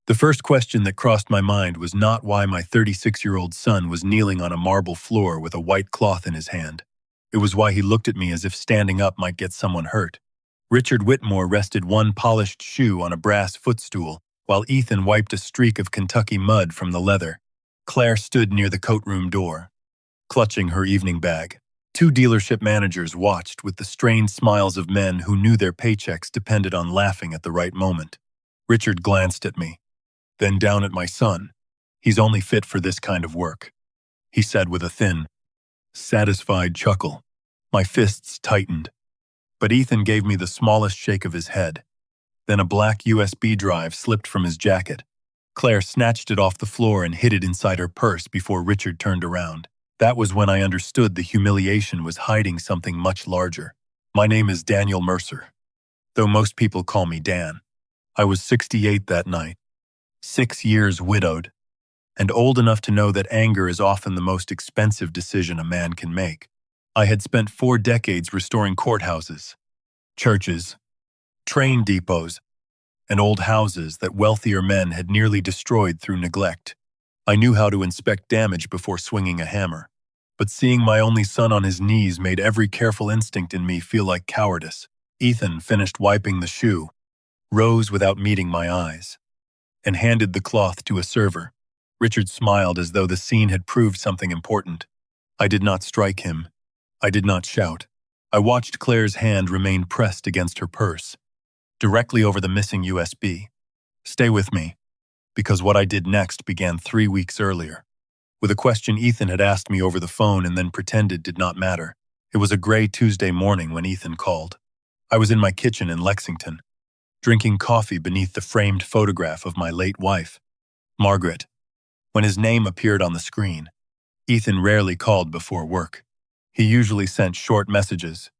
The first question that crossed my mind was not why my 36-year-old son was kneeling on a marble floor with a white cloth in his hand. It was why he looked at me as if standing up might get someone hurt. Richard Whitmore rested one polished shoe on a brass footstool, while Ethan wiped a streak of Kentucky mud from the leather. Claire stood near the coat-room door, clutching her evening bag. Two dealership managers watched with the strained smiles of men who knew their paychecks depended on laughing at the right moment. Richard glanced at me, then down at my son. "He's only fit for this kind of work," he said with a thin, satisfied chuckle. My fists tightened, but Ethan gave me the smallest shake of his head. Then a black USB drive slipped from his jacket. Claire snatched it off the floor and hid it inside her purse before Richard turned around. That was when I understood the humiliation was hiding something much larger. My name is Daniel Mercer, though most people call me Dan. I was 68 that night, 6 years widowed, and old enough to know that anger is often the most expensive decision a man can make. I had spent 4 decades restoring courthouses, churches, train depots, and old houses that wealthier men had nearly destroyed through neglect. I knew how to inspect damage before swinging a hammer, but seeing my only son on his knees made every careful instinct in me feel like cowardice. Ethan finished wiping the shoe, rose without meeting my eyes, and handed the cloth to a server. Richard smiled as though the scene had proved something important. I did not strike him. I did not shout. I watched Claire's hand remain pressed against her purse, directly over the missing USB. Stay with me, because what I did next began 3 weeks earlier, with a question Ethan had asked me over the phone and then pretended did not matter. It was a gray Tuesday morning when Ethan called. I was in my kitchen in Lexington, drinking coffee beneath the framed photograph of my late wife, Margaret. When his name appeared on the screen, Ethan rarely called before work. He usually sent short messages,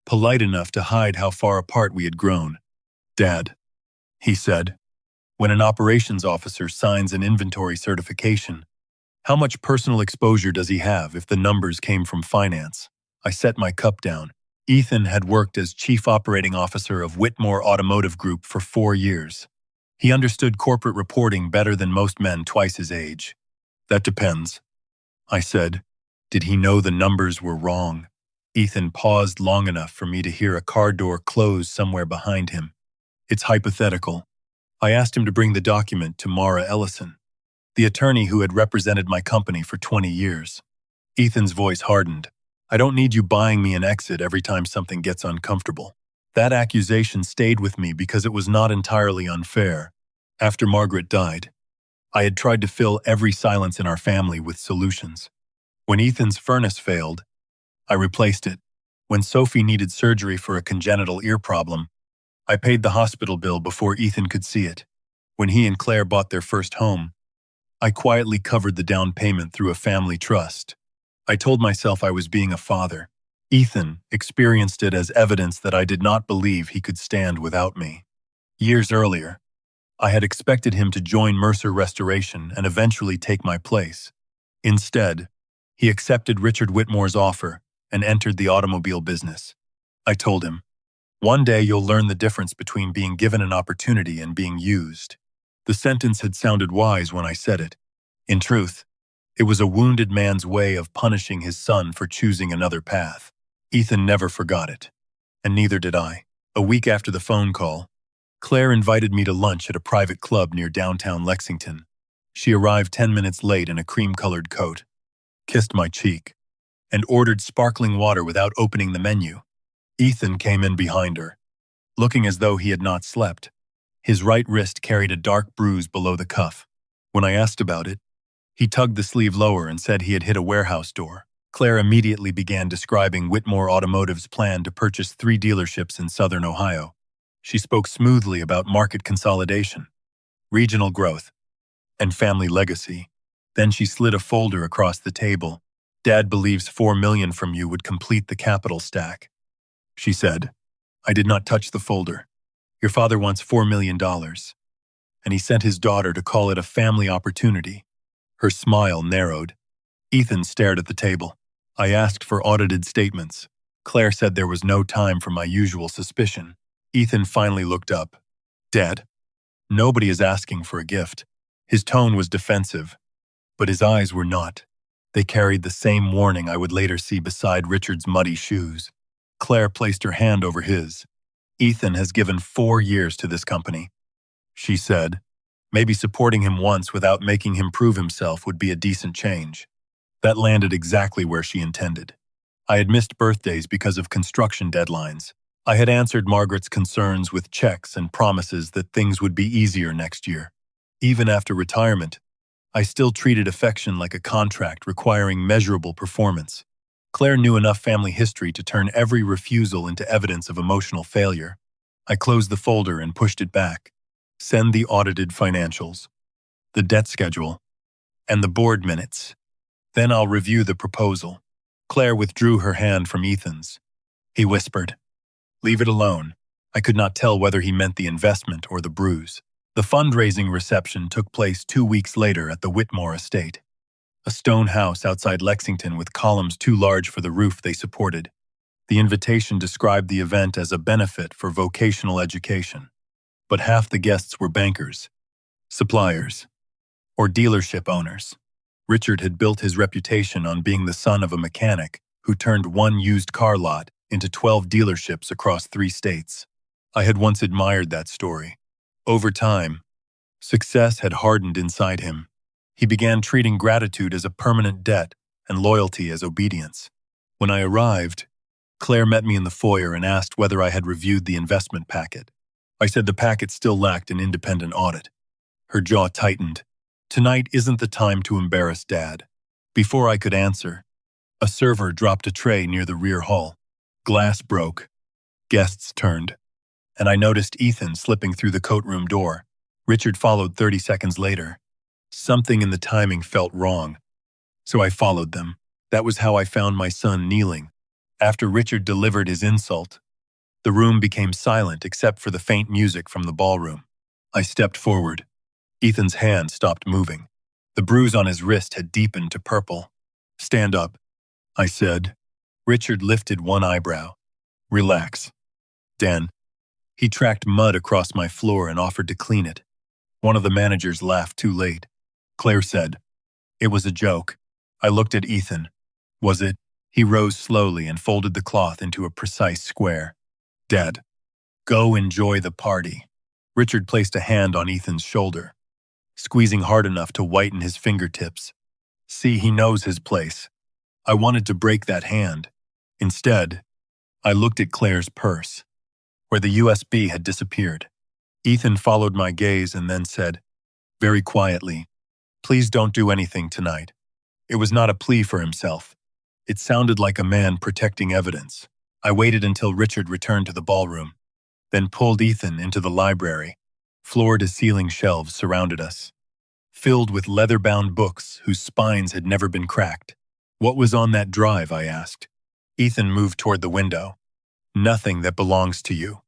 polite enough to hide how far apart we had grown. "Dad," he said, "when an operations officer signs an inventory certification, how much personal exposure does he have if the numbers came from finance?" I set my cup down. Ethan had worked as chief operating officer of Whitmore Automotive Group for 4 years. He understood corporate reporting better than most men twice his age. "That depends," I said. Did he know the numbers were wrong? Ethan paused long enough for me to hear a car door close somewhere behind him. "It's hypothetical." I asked him to bring the document to Mara Ellison, the attorney who had represented my company for 20 years. Ethan's voice hardened. "I don't need you buying me an exit every time something gets uncomfortable." That accusation stayed with me because it was not entirely unfair. After Margaret died, I had tried to fill every silence in our family with solutions. When Ethan's furnace failed, I replaced it. When Sophie needed surgery for a congenital ear problem, I paid the hospital bill before Ethan could see it. When he and Claire bought their first home, I quietly covered the down payment through a family trust. I told myself I was being a father. Ethan experienced it as evidence that I did not believe he could stand without me. Years earlier, I had expected him to join Mercer Restoration and eventually take my place. Instead, he accepted Richard Whitmore's offer and entered the automobile business. I told him, "One day you'll learn the difference between being given an opportunity and being used." The sentence had sounded wise when I said it. In truth, it was a wounded man's way of punishing his son for choosing another path. Ethan never forgot it, and neither did I. A week after the phone call, Claire invited me to lunch at a private club near downtown Lexington. She arrived 10 minutes late in a cream-colored coat, kissed my cheek, and ordered sparkling water without opening the menu. Ethan came in behind her, looking as though he had not slept. His right wrist carried a dark bruise below the cuff. When I asked about it, he tugged the sleeve lower and said he had hit a warehouse door. Claire immediately began describing Whitmore Automotive's plan to purchase 3 dealerships in southern Ohio. She spoke smoothly about market consolidation, regional growth, and family legacy. Then she slid a folder across the table. "Dad believes $4 million from you would complete the capital stack," she said. I did not touch the folder. "Your father wants $4 million, and he sent his daughter to call it a family opportunity." Her smile narrowed. Ethan stared at the table. I asked for audited statements. Claire said there was no time for my usual suspicion. Ethan finally looked up. "Dad, Nobody is asking for a gift. His tone was defensive, but his eyes were not. They carried the same warning I would later see beside Richard's muddy shoes. Claire placed her hand over his. Ethan has given 4 years to this company, she said. Maybe supporting him once without making him prove himself would be a decent change. That landed exactly where she intended. I had missed birthdays because of construction deadlines. I had answered Margaret's concerns with checks and promises that things would be easier next year. Even after retirement, I still treated affection like a contract requiring measurable performance. Claire knew enough family history to turn every refusal into evidence of emotional failure. I closed the folder and pushed it back. Send the audited financials, the debt schedule, and the board minutes. Then I'll review the proposal. Claire withdrew her hand from Ethan's. He whispered, "Leave it alone." I could not tell whether he meant the investment or the bruise. The fundraising reception took place 2 weeks later at the Whitmore estate, a stone house outside Lexington with columns too large for the roof they supported. The invitation described the event as a benefit for vocational education, but half the guests were bankers, suppliers, or dealership owners. Richard had built his reputation on being the son of a mechanic who turned one used car lot into 12 dealerships across 3 states. I had once admired that story. Over time, success had hardened inside him. He began treating gratitude as a permanent debt and loyalty as obedience. When I arrived, Claire met me in the foyer and asked whether I had reviewed the investment packet. I said the packet still lacked an independent audit. Her jaw tightened. Tonight isn't the time to embarrass Dad. Before I could answer, a server dropped a tray near the rear hall. Glass broke. Guests turned, and I noticed Ethan slipping through the coat room door. Richard followed 30 seconds later. Something in the timing felt wrong, so I followed them. That was how I found my son kneeling. After Richard delivered his insult, the room became silent except for the faint music from the ballroom. I stepped forward. Ethan's hand stopped moving. The bruise on his wrist had deepened to purple. "Stand up," I said. Richard lifted one eyebrow. "Relax." Dan. He tracked mud across my floor and offered to clean it. One of the managers laughed too late. Claire said, "It was a joke." I looked at Ethan. "Was it?" He rose slowly and folded the cloth into a precise square. "Dad, go enjoy the party." Richard placed a hand on Ethan's shoulder, squeezing hard enough to whiten his fingertips. "See, he knows his place." I wanted to break that hand. Instead, I looked at Claire's purse, where the USB had disappeared. Ethan followed my gaze and then said, very quietly, "Please don't do anything tonight." It was not a plea for himself. It sounded like a man protecting evidence. I waited until Richard returned to the ballroom, then pulled Ethan into the library. Floor-to-ceiling shelves surrounded us, filled with leather-bound books whose spines had never been cracked. "What was on that drive?" I asked. Ethan moved toward the window. "Nothing that belongs to you."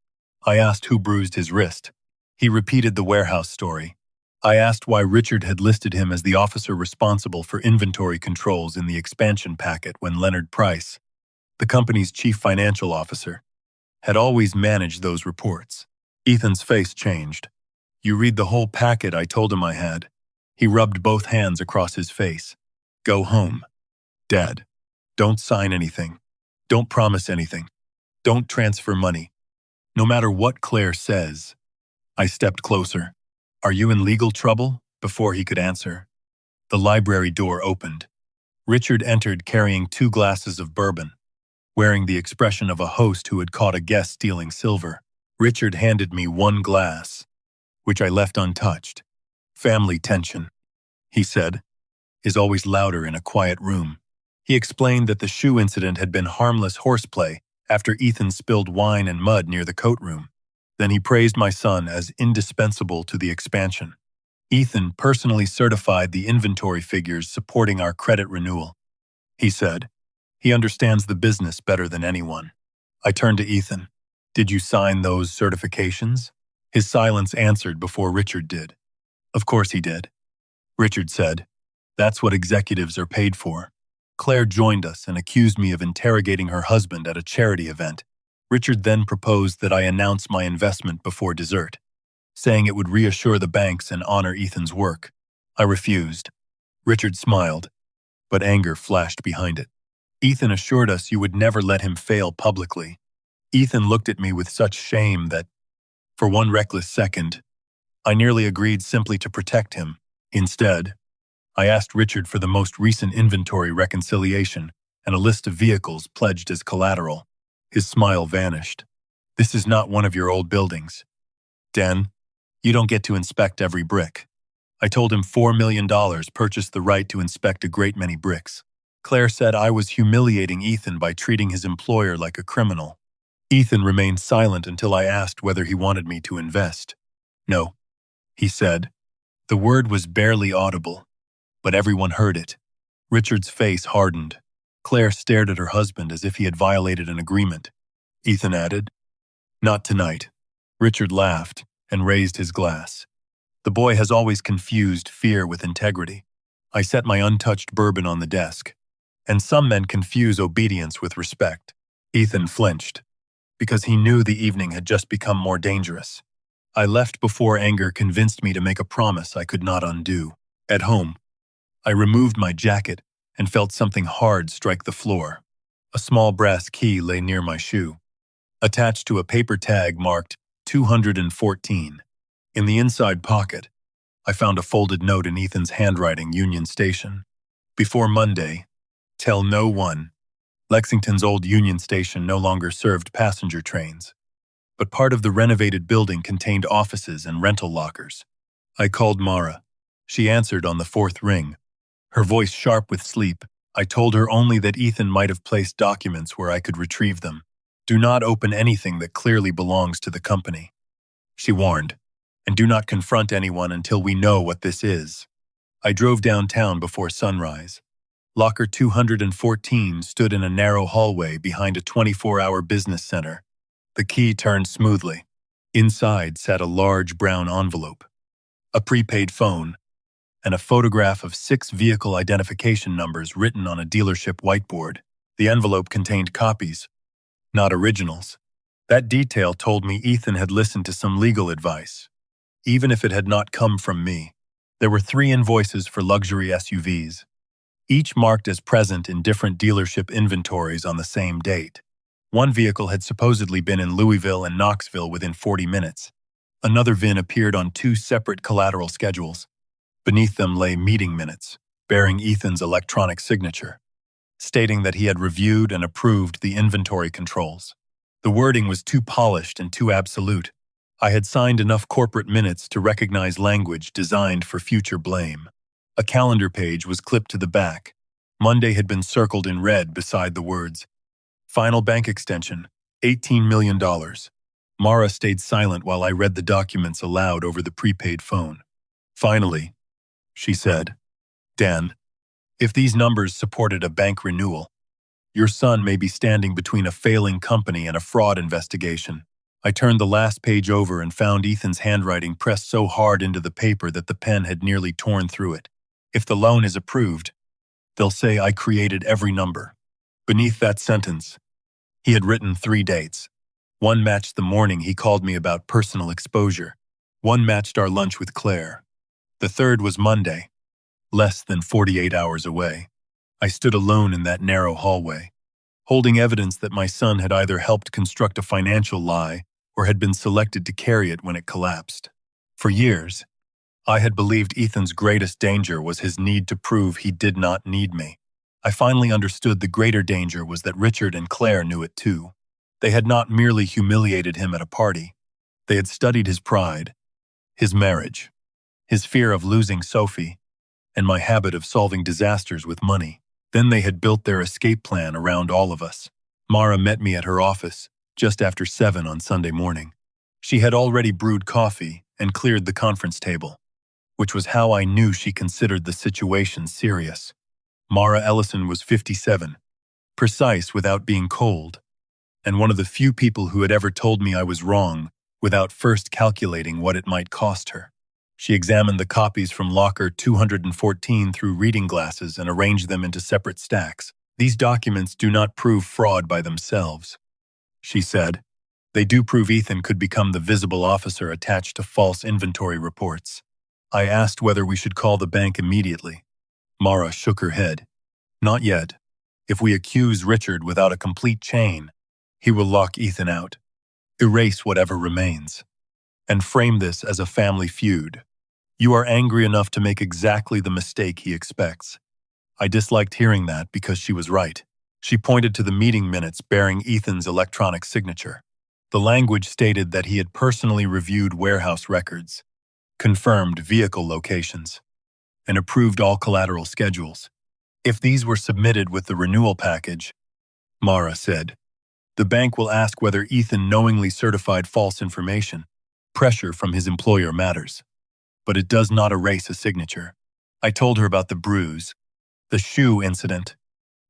I asked who bruised his wrist. He repeated the warehouse story. I asked why Richard had listed him as the officer responsible for inventory controls in the expansion packet when Leonard Price, the company's chief financial officer, had always managed those reports. Ethan's face changed. "You read the whole packet," I told him I had. He rubbed both hands across his face. "Go home. Dad, don't sign anything. Don't promise anything. Don't transfer money. No matter what Claire says." I stepped closer. "Are you in legal trouble?" Before he could answer, the library door opened. Richard entered carrying 2 glasses of bourbon, wearing the expression of a host who had caught a guest stealing silver. Richard handed me 1 glass, which I left untouched. "Family tension," he said, "is always louder in a quiet room." He explained that the shoe incident had been harmless horseplay after Ethan spilled wine and mud near the coat room. Then he praised my son as indispensable to the expansion. Ethan personally certified the inventory figures supporting our credit renewal. He said, "He understands the business better than anyone." I turned to Ethan. "Did you sign those certifications?" His silence answered before Richard did. "Of course he did," Richard said. "That's what executives are paid for." Claire joined us and accused me of interrogating her husband at a charity event. Richard then proposed that I announce my investment before dessert. saying it would reassure the banks and honor Ethan's work. I refused. Richard smiled, but anger flashed behind it. Ethan assured us you would never let him fail publicly. Ethan looked at me with such shame that, for one reckless second, I nearly agreed simply to protect him. Instead, I asked Richard for the most recent inventory reconciliation and a list of vehicles pledged as collateral. His smile vanished. This is not one of your old buildings. Den, you don't get to inspect every brick. I told him $4 million purchased the right to inspect a great many bricks. Claire said I was humiliating Ethan by treating his employer like a criminal. Ethan remained silent until I asked whether he wanted me to invest. No, he said. The word was barely audible, but everyone heard it. Richard's face hardened. Claire stared at her husband as if he had violated an agreement. Ethan added, "Not tonight." Richard laughed and raised his glass. The boy has always confused fear with integrity. I set my untouched bourbon on the desk. And some men confuse obedience with respect. Ethan flinched, because he knew the evening had just become more dangerous. I left before anger convinced me to make a promise I could not undo. At home, I removed my jacket and felt something hard strike the floor. A small brass key lay near my shoe, attached to a paper tag marked 214. In the inside pocket, I found a folded note in Ethan's handwriting, Union Station. Before Monday, tell no one. Lexington's old Union Station no longer served passenger trains, but part of the renovated building contained offices and rental lockers. I called Mara. She answered on the fourth ring. Her voice sharp with sleep. I told her only that Ethan might have placed documents where I could retrieve them. Do not open anything that clearly belongs to the company, she warned, and do not confront anyone until we know what this is. I drove downtown before sunrise. Locker 214 stood in a narrow hallway behind a 24-hour business center. The key turned smoothly. Inside sat a large brown envelope, a prepaid phone, and a photograph of 6 vehicle identification numbers written on a dealership whiteboard. The envelope contained copies, not originals. That detail told me Ethan had listened to some legal advice, even if it had not come from me. There were 3 invoices for luxury SUVs, each marked as present in different dealership inventories on the same date. One vehicle had supposedly been in Louisville and Knoxville within 40 minutes. Another VIN appeared on 2 separate collateral schedules. Beneath them lay meeting minutes, bearing Ethan's electronic signature, stating that he had reviewed and approved the inventory controls. The wording was too polished and too absolute. I had signed enough corporate minutes to recognize language designed for future blame. A calendar page was clipped to the back. Monday had been circled in red beside the words, "Final bank extension, $18 million. Mara stayed silent while I read the documents aloud over the prepaid phone. Finally, she said, "Dan, if these numbers supported a bank renewal, your son may be standing between a failing company and a fraud investigation." I turned the last page over and found Ethan's handwriting pressed so hard into the paper that the pen had nearly torn through it. If the loan is approved, they'll say I created every number. Beneath that sentence, he had written 3 dates. One matched the morning he called me about personal exposure. One matched our lunch with Claire. The third was Monday, less than 48 hours away. I stood alone in that narrow hallway, holding evidence that my son had either helped construct a financial lie or had been selected to carry it when it collapsed. For years, I had believed Ethan's greatest danger was his need to prove he did not need me. I finally understood the greater danger was that Richard and Claire knew it too. They had not merely humiliated him at a party. They had studied his pride, his marriage, his fear of losing Sophie, and my habit of solving disasters with money. Then they had built their escape plan around all of us. Mara met me at her office just after 7 on Sunday morning. She had already brewed coffee and cleared the conference table, which was how I knew she considered the situation serious. Mara Ellison was 57, precise without being cold, and one of the few people who had ever told me I was wrong without first calculating what it might cost her. She examined the copies from locker 214 through reading glasses and arranged them into separate stacks. "These documents do not prove fraud by themselves," she said. They do prove Ethan could become the visible officer attached to false inventory reports. I asked whether we should call the bank immediately. Mara shook her head. Not yet. If we accuse Richard without a complete chain, he will lock Ethan out, erase whatever remains, and frame this as a family feud. You are angry enough to make exactly the mistake he expects. I disliked hearing that because she was right. She pointed to the meeting minutes bearing Ethan's electronic signature. The language stated that he had personally reviewed warehouse records, confirmed vehicle locations, and approved all collateral schedules. If these were submitted with the renewal package, Mara said, the bank will ask whether Ethan knowingly certified false information. Pressure from his employer matters, but it does not erase a signature. I told her about the bruise, the shoe incident,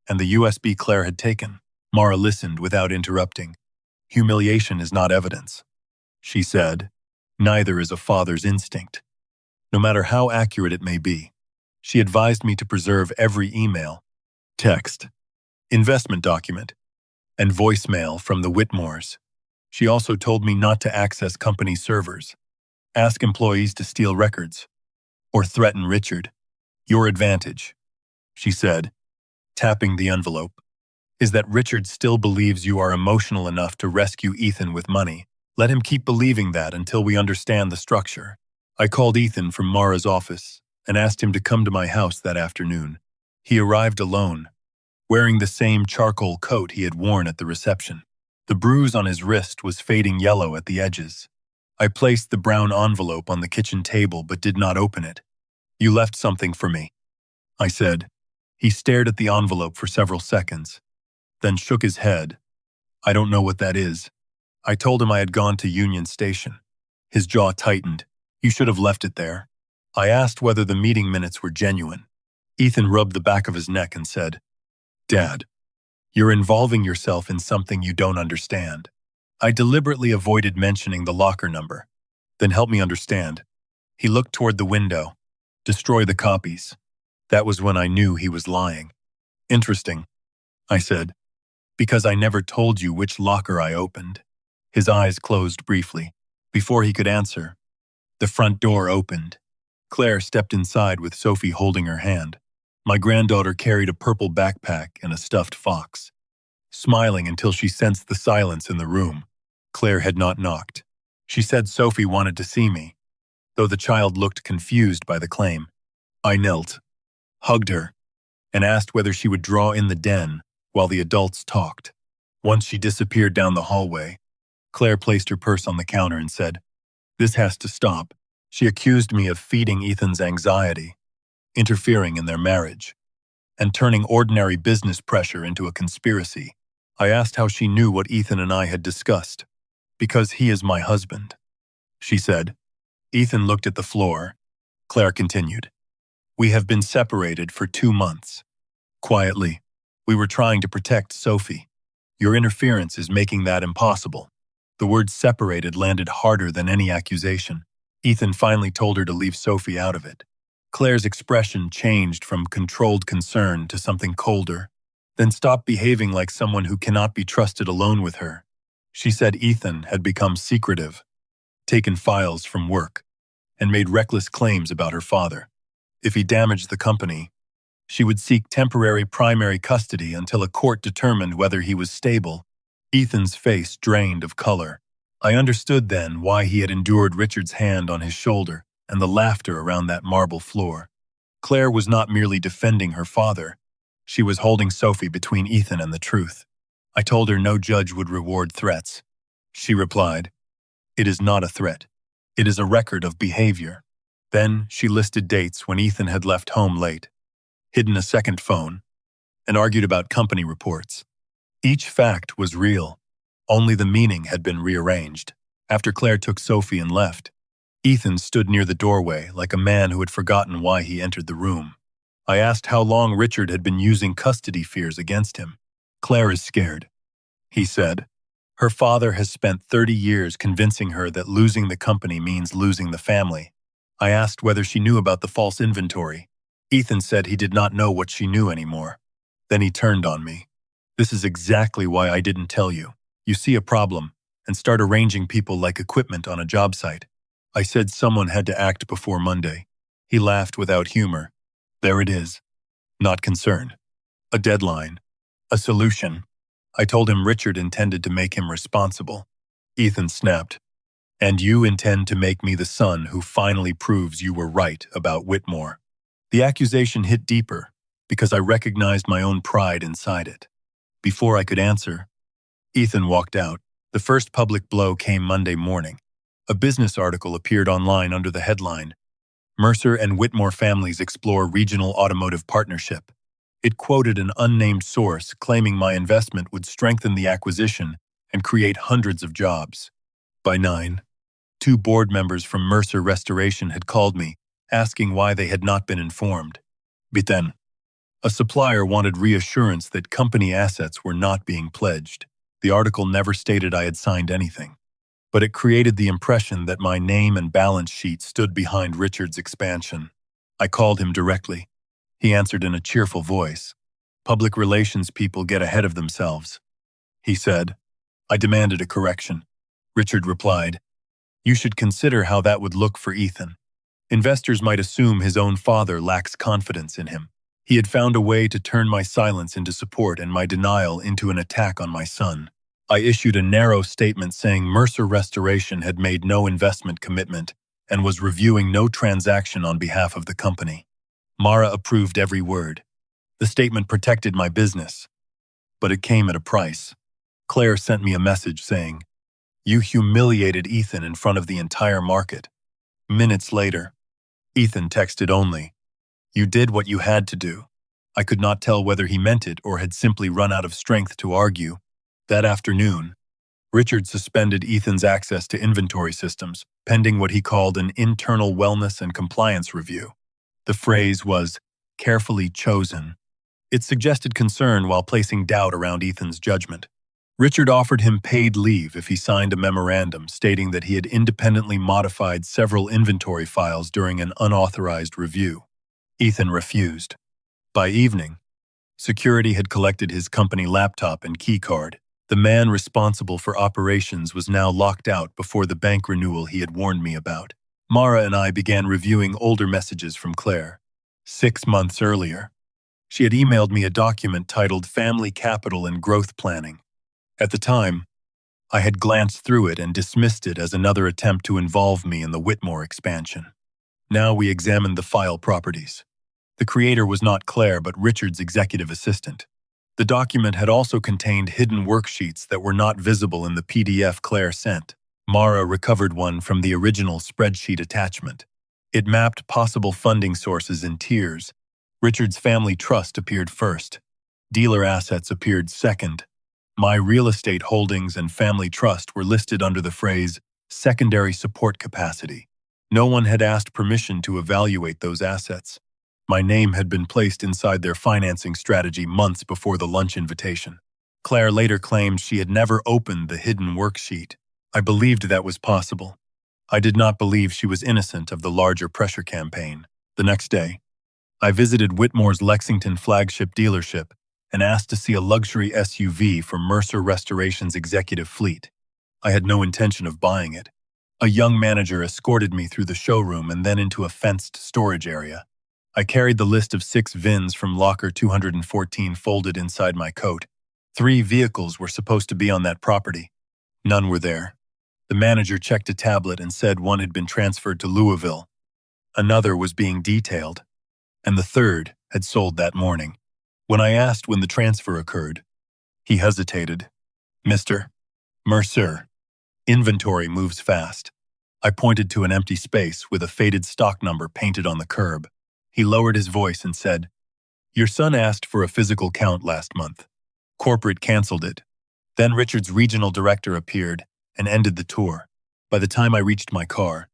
and the USB Claire had taken. Mara listened without interrupting. Humiliation is not evidence, she said. Neither is a father's instinct, no matter how accurate it may be. She advised me to preserve every email, text, investment document, and voicemail from the Whitmores. She also told me not to access company servers, ask employees to steal records, or threaten Richard. Your advantage, she said, tapping the envelope, is that Richard still believes you are emotional enough to rescue Ethan with money. Let him keep believing that until we understand the structure. I called Ethan from Mara's office and asked him to come to my house that afternoon. He arrived alone, wearing the same charcoal coat he had worn at the reception. The bruise on his wrist was fading yellow at the edges. I placed the brown envelope on the kitchen table but did not open it. You left something for me, I said. He stared at the envelope for several seconds, then shook his head. I don't know what that is. I told him I had gone to Union Station. His jaw tightened. You should have left it there. I asked whether the meeting minutes were genuine. Ethan rubbed the back of his neck and said, Dad, you're involving yourself in something you don't understand. I deliberately avoided mentioning the locker number. Then help me understand. He looked toward the window. Destroy the copies. That was when I knew he was lying. Interesting, I said, because I never told you which locker I opened. His eyes closed briefly. Before he could answer, the front door opened. Claire stepped inside with Sophie holding her hand. My granddaughter carried a purple backpack and a stuffed fox. Smiling until she sensed the silence in the room, Claire had not knocked. She said Sophie wanted to see me, though the child looked confused by the claim. I knelt, hugged her, and asked whether she would draw in the den while the adults talked. Once she disappeared down the hallway, Claire placed her purse on the counter and said, This has to stop. She accused me of feeding Ethan's anxiety, interfering in their marriage, and turning ordinary business pressure into a conspiracy. I asked how she knew what Ethan and I had discussed. Because he is my husband, she said. Ethan looked at the floor. Claire continued. We have been separated for 2 months. Quietly, we were trying to protect Sophie. Your interference is making that impossible. The word separated landed harder than any accusation. Ethan finally told her to leave Sophie out of it. Claire's expression changed from controlled concern to something colder, then stopped behaving like someone who cannot be trusted alone with her. She said Ethan had become secretive, taken files from work, and made reckless claims about her father. If he damaged the company, she would seek temporary primary custody until a court determined whether he was stable. Ethan's face drained of color. I understood then why he had endured Richard's hand on his shoulder and the laughter around that marble floor. Claire was not merely defending her father. She was holding Sophie between Ethan and the truth. I told her no judge would reward threats. She replied, It is not a threat. It is a record of behavior. Then she listed dates when Ethan had left home late, hidden a second phone, and argued about company reports. Each fact was real. Only the meaning had been rearranged. After Claire took Sophie and left, Ethan stood near the doorway like a man who had forgotten why he entered the room. I asked how long Richard had been using custody fears against him. Claire is scared, he said. Her father has spent 30 years convincing her that losing the company means losing the family. I asked whether she knew about the false inventory. Ethan said he did not know what she knew anymore. Then he turned on me. This is exactly why I didn't tell you. You see a problem, and start arranging people like equipment on a job site. I said someone had to act before Monday. He laughed without humor. There it is. Not concerned. A deadline. A solution. I told him Richard intended to make him responsible. Ethan snapped. And you intend to make me the son who finally proves you were right about Whitmore. The accusation hit deeper because I recognized my own pride inside it. Before I could answer, Ethan walked out. The first public blow came Monday morning. A business article appeared online under the headline, Mercer and Whitmore Families Explore Regional Automotive Partnership. It quoted an unnamed source claiming my investment would strengthen the acquisition and create hundreds of jobs. By 9, 2 board members from Mercer Restoration had called me, asking why they had not been informed. But then, a supplier wanted reassurance that company assets were not being pledged. The article never stated I had signed anything, but it created the impression that my name and balance sheet stood behind Richard's expansion. I called him directly. He answered in a cheerful voice. Public relations people get ahead of themselves, he said. I demanded a correction. Richard replied, You should consider how that would look for Ethan. Investors might assume his own father lacks confidence in him. He had found a way to turn my silence into support and my denial into an attack on my son. I issued a narrow statement saying Mercer Restoration had made no investment commitment and was reviewing no transaction on behalf of the company. Mara approved every word. The statement protected my business, but it came at a price. Claire sent me a message saying, You humiliated Ethan in front of the entire market. Minutes later, Ethan texted only, You did what you had to do. I could not tell whether he meant it or had simply run out of strength to argue. That afternoon, Richard suspended Ethan's access to inventory systems, pending what he called an internal wellness and compliance review. The phrase was carefully chosen. It suggested concern while placing doubt around Ethan's judgment. Richard offered him paid leave if he signed a memorandum stating that he had independently modified several inventory files during an unauthorized review. Ethan refused. By evening, security had collected his company laptop and keycard. The man responsible for operations was now locked out before the bank renewal he had warned me about. Mara and I began reviewing older messages from Claire. 6 months earlier, she had emailed me a document titled Family Capital and Growth Planning. At the time, I had glanced through it and dismissed it as another attempt to involve me in the Whitmore expansion. Now we examined the file properties. The creator was not Claire but Richard's executive assistant. The document had also contained hidden worksheets that were not visible in the PDF Claire sent. Mara recovered one from the original spreadsheet attachment. It mapped possible funding sources in tiers. Richard's family trust appeared first. Dealer assets appeared second. My real estate holdings and family trust were listed under the phrase secondary support capacity. No one had asked permission to evaluate those assets. My name had been placed inside their financing strategy months before the lunch invitation. Claire later claimed she had never opened the hidden worksheet. I believed that was possible. I did not believe she was innocent of the larger pressure campaign. The next day, I visited Whitmore's Lexington flagship dealership and asked to see a luxury SUV from Mercer Restoration's executive fleet. I had no intention of buying it. A young manager escorted me through the showroom and then into a fenced storage area. I carried the list of 6 VINs from locker 214 folded inside my coat. 3 vehicles were supposed to be on that property. None were there. The manager checked a tablet and said one had been transferred to Louisville. Another was being detailed, and the third had sold that morning. When I asked when the transfer occurred, he hesitated. Mr. Mercer, inventory moves fast. I pointed to an empty space with a faded stock number painted on the curb. He lowered his voice and said, Your son asked for a physical count last month. Corporate canceled it. Then Richard's regional director appeared and ended the tour. By the time I reached my car,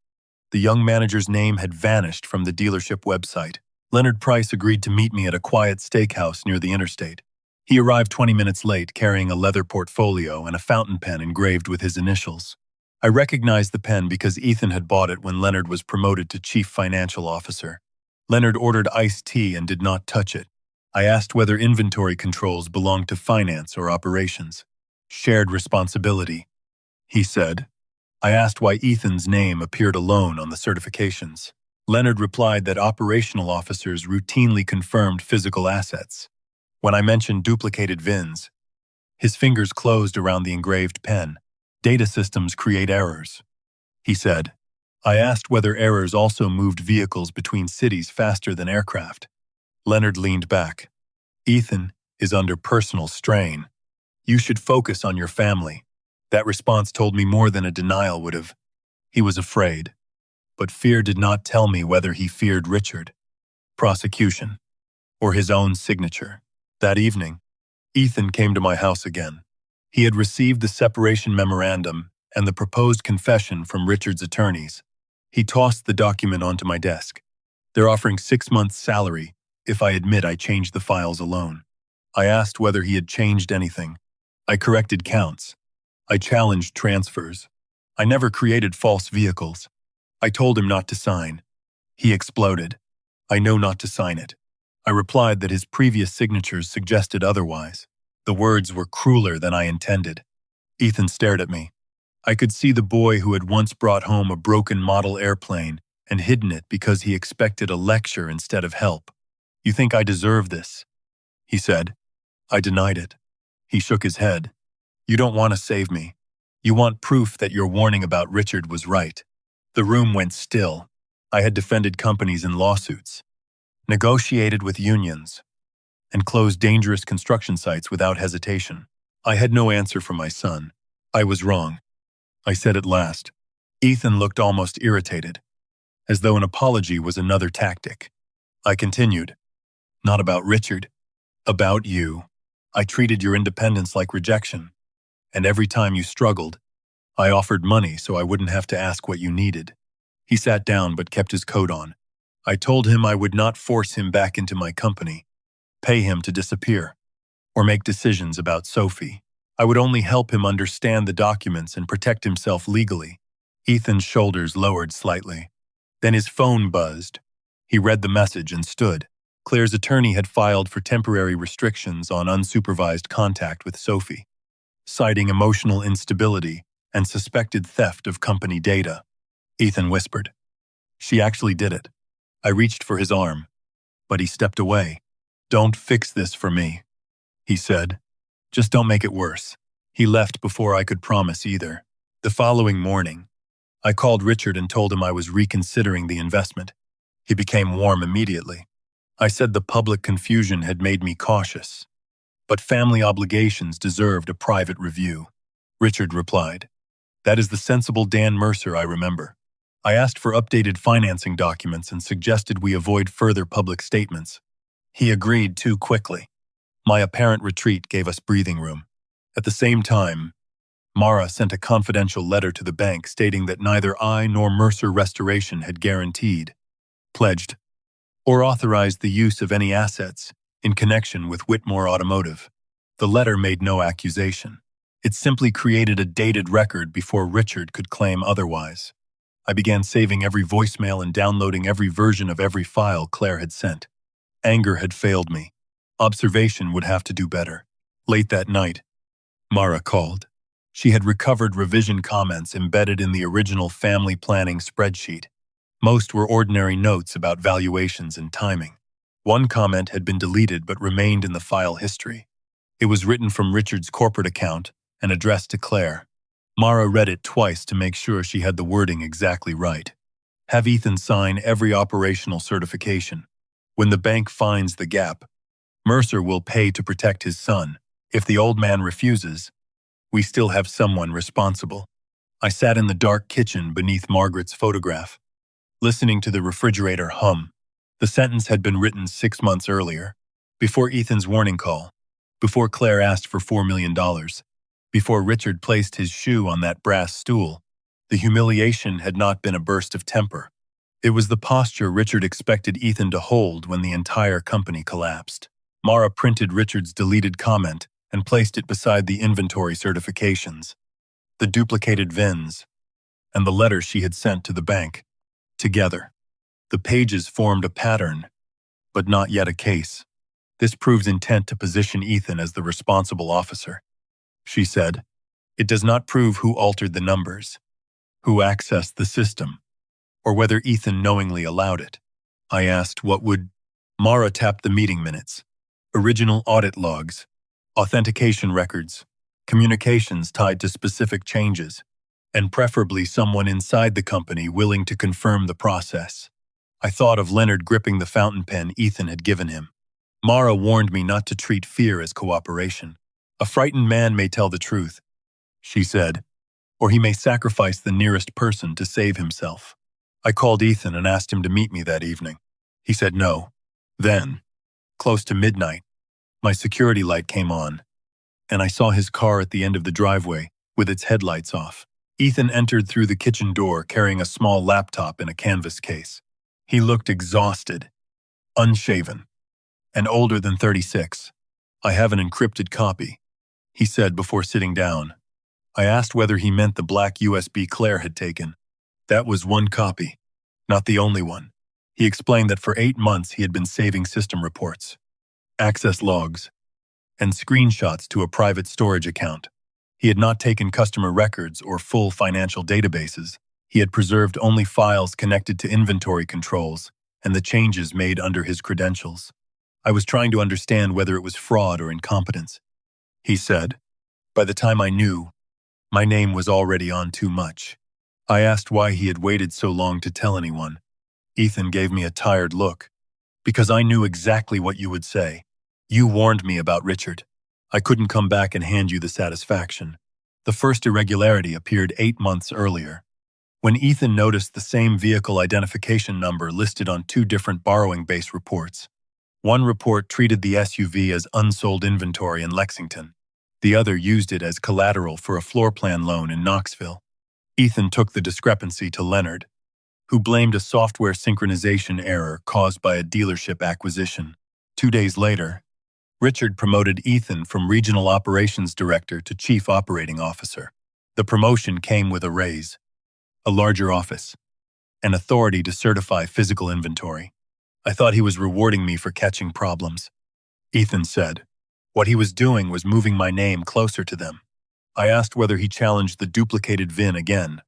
the young manager's name had vanished from the dealership website. Leonard Price agreed to meet me at a quiet steakhouse near the interstate. He arrived 20 minutes late carrying a leather portfolio and a fountain pen engraved with his initials. I recognized the pen because Ethan had bought it when Leonard was promoted to chief financial officer. Leonard ordered iced tea and did not touch it. I asked whether inventory controls belonged to finance or operations. Shared responsibility, he said. I asked why Ethan's name appeared alone on the certifications. Leonard replied that operational officers routinely confirmed physical assets. When I mentioned duplicated VINs, his fingers closed around the engraved pen. Data systems create errors, he said. I asked whether errors also moved vehicles between cities faster than aircraft. Leonard leaned back. Ethan is under personal strain. You should focus on your family. That response told me more than a denial would have. He was afraid. But fear did not tell me whether he feared Richard, prosecution, or his own signature. That evening, Ethan came to my house again. He had received the separation memorandum and the proposed confession from Richard's attorneys. He tossed the document onto my desk. They're offering 6 months' salary if I admit I changed the files alone. I asked whether he had changed anything. I corrected counts. I challenged transfers. I never created false vehicles. I told him not to sign. He exploded. I know not to sign it. I replied that his previous signatures suggested otherwise. The words were crueler than I intended. Ethan stared at me. I could see the boy who had once brought home a broken model airplane and hidden it because he expected a lecture instead of help. You think I deserve this? He said. I denied it. He shook his head. You don't want to save me. You want proof that your warning about Richard was right. The room went still. I had defended companies in lawsuits, negotiated with unions, and closed dangerous construction sites without hesitation. I had no answer for my son. I was wrong, I said at last. Ethan looked almost irritated, as though an apology was another tactic. I continued. Not about Richard. About you. I treated your independence like rejection, and every time you struggled, I offered money so I wouldn't have to ask what you needed. He sat down but kept his coat on. I told him I would not force him back into my company, pay him to disappear, or make decisions about Sophie. I would only help him understand the documents and protect himself legally. Ethan's shoulders lowered slightly. Then his phone buzzed. He read the message and stood. Claire's attorney had filed for temporary restrictions on unsupervised contact with Sophie, citing emotional instability and suspected theft of company data. Ethan whispered. She actually did it. I reached for his arm, but he stepped away. Don't fix this for me, he said. Just don't make it worse. He left before I could promise either. The following morning, I called Richard and told him I was reconsidering the investment. He became warm immediately. I said the public confusion had made me cautious, but family obligations deserved a private review. Richard replied, That is the sensible Dan Mercer I remember. I asked for updated financing documents and suggested we avoid further public statements. He agreed too quickly. My apparent retreat gave us breathing room. At the same time, Mara sent a confidential letter to the bank stating that neither I nor Mercer Restoration had guaranteed, pledged, or authorized the use of any assets in connection with Whitmore Automotive. The letter made no accusation. It simply created a dated record before Richard could claim otherwise. I began saving every voicemail and downloading every version of every file Claire had sent. Anger had failed me. Observation would have to do better. Late that night, Mara called. She had recovered revision comments embedded in the original family planning spreadsheet. Most were ordinary notes about valuations and timing. One comment had been deleted but remained in the file history. It was written from Richard's corporate account and addressed to Claire. Mara read it twice to make sure she had the wording exactly right. Have Ethan sign every operational certification. When the bank finds the gap, Mercer will pay to protect his son. If the old man refuses, we still have someone responsible. I sat in the dark kitchen beneath Margaret's photograph, listening to the refrigerator hum. The sentence had been written 6 months earlier, before Ethan's warning call, before Claire asked for $4 million, before Richard placed his shoe on that brass stool. The humiliation had not been a burst of temper. It was the posture Richard expected Ethan to hold when the entire company collapsed. Mara printed Richard's deleted comment and placed it beside the inventory certifications, the duplicated VINs, and the letter she had sent to the bank. Together, the pages formed a pattern, but not yet a case. This proves intent to position Ethan as the responsible officer, she said. It does not prove who altered the numbers, who accessed the system, or whether Ethan knowingly allowed it. I asked what would. Mara tapped the meeting minutes, original audit logs, authentication records, communications tied to specific changes, and preferably someone inside the company willing to confirm the process. I thought of Leonard gripping the fountain pen Ethan had given him. Mara warned me not to treat fear as cooperation. A frightened man may tell the truth, she said, or he may sacrifice the nearest person to save himself. I called Ethan and asked him to meet me that evening. He said no. Then, close to midnight, my security light came on, and I saw his car at the end of the driveway with its headlights off. Ethan entered through the kitchen door carrying a small laptop in a canvas case. He looked exhausted, unshaven, and older than 36. I have an encrypted copy, he said before sitting down. I asked whether he meant the black USB Claire had taken. That was one copy, not the only one. He explained that for 8 months he had been saving system reports, access logs, and screenshots to a private storage account. He had not taken customer records or full financial databases. He had preserved only files connected to inventory controls and the changes made under his credentials. I was trying to understand whether it was fraud or incompetence. He said, by the time I knew, my name was already on too much. I asked why he had waited so long to tell anyone. Ethan gave me a tired look. Because I knew exactly what you would say. You warned me about Richard. I couldn't come back and hand you the satisfaction. The first irregularity appeared 8 months earlier, when Ethan noticed the same vehicle identification number listed on 2 different borrowing base reports. One report treated the SUV as unsold inventory in Lexington. The other used it as collateral for a floor plan loan in Knoxville. Ethan took the discrepancy to Leonard, who blamed a software synchronization error caused by a dealership acquisition. 2 days later, Richard promoted Ethan from Regional Operations Director to Chief Operating Officer. The promotion came with a raise, a larger office, and authority to certify physical inventory. I thought he was rewarding me for catching problems. Ethan said, what he was doing was moving my name closer to them. I asked whether he challenged the duplicated VIN again.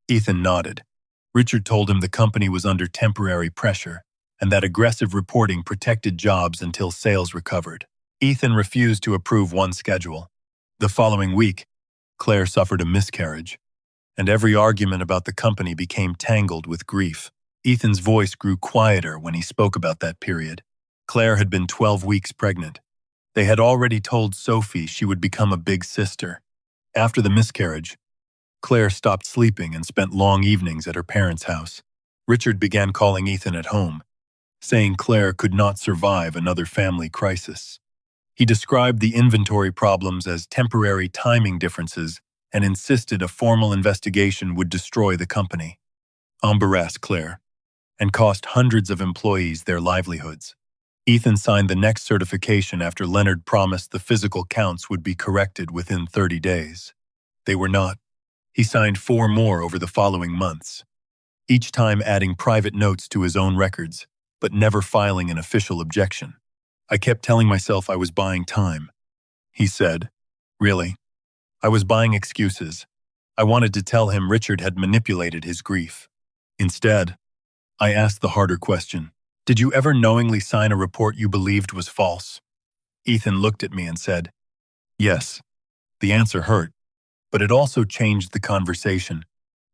Ethan nodded. Richard told him the company was under temporary pressure and that aggressive reporting protected jobs until sales recovered. Ethan refused to approve one schedule. The following week, Claire suffered a miscarriage, and every argument about the company became tangled with grief. Ethan's voice grew quieter when he spoke about that period. Claire had been 12 weeks pregnant. They had already told Sophie she would become a big sister. After the miscarriage, Claire stopped sleeping and spent long evenings at her parents' house. Richard began calling Ethan at home, saying Claire could not survive another family crisis. He described the inventory problems as temporary timing differences and insisted a formal investigation would destroy the company, embarrass Claire, and cost hundreds of employees their livelihoods. Ethan signed the next certification after Leonard promised the physical counts would be corrected within 30 days. They were not. He signed 4 more over the following months, each time adding private notes to his own records, but never filing an official objection. I kept telling myself I was buying time. He said, really? I was buying excuses. I wanted to tell him Richard had manipulated his grief. Instead, I asked the harder question. Did you ever knowingly sign a report you believed was false? Ethan looked at me and said, yes. The answer hurt, but it also changed the conversation.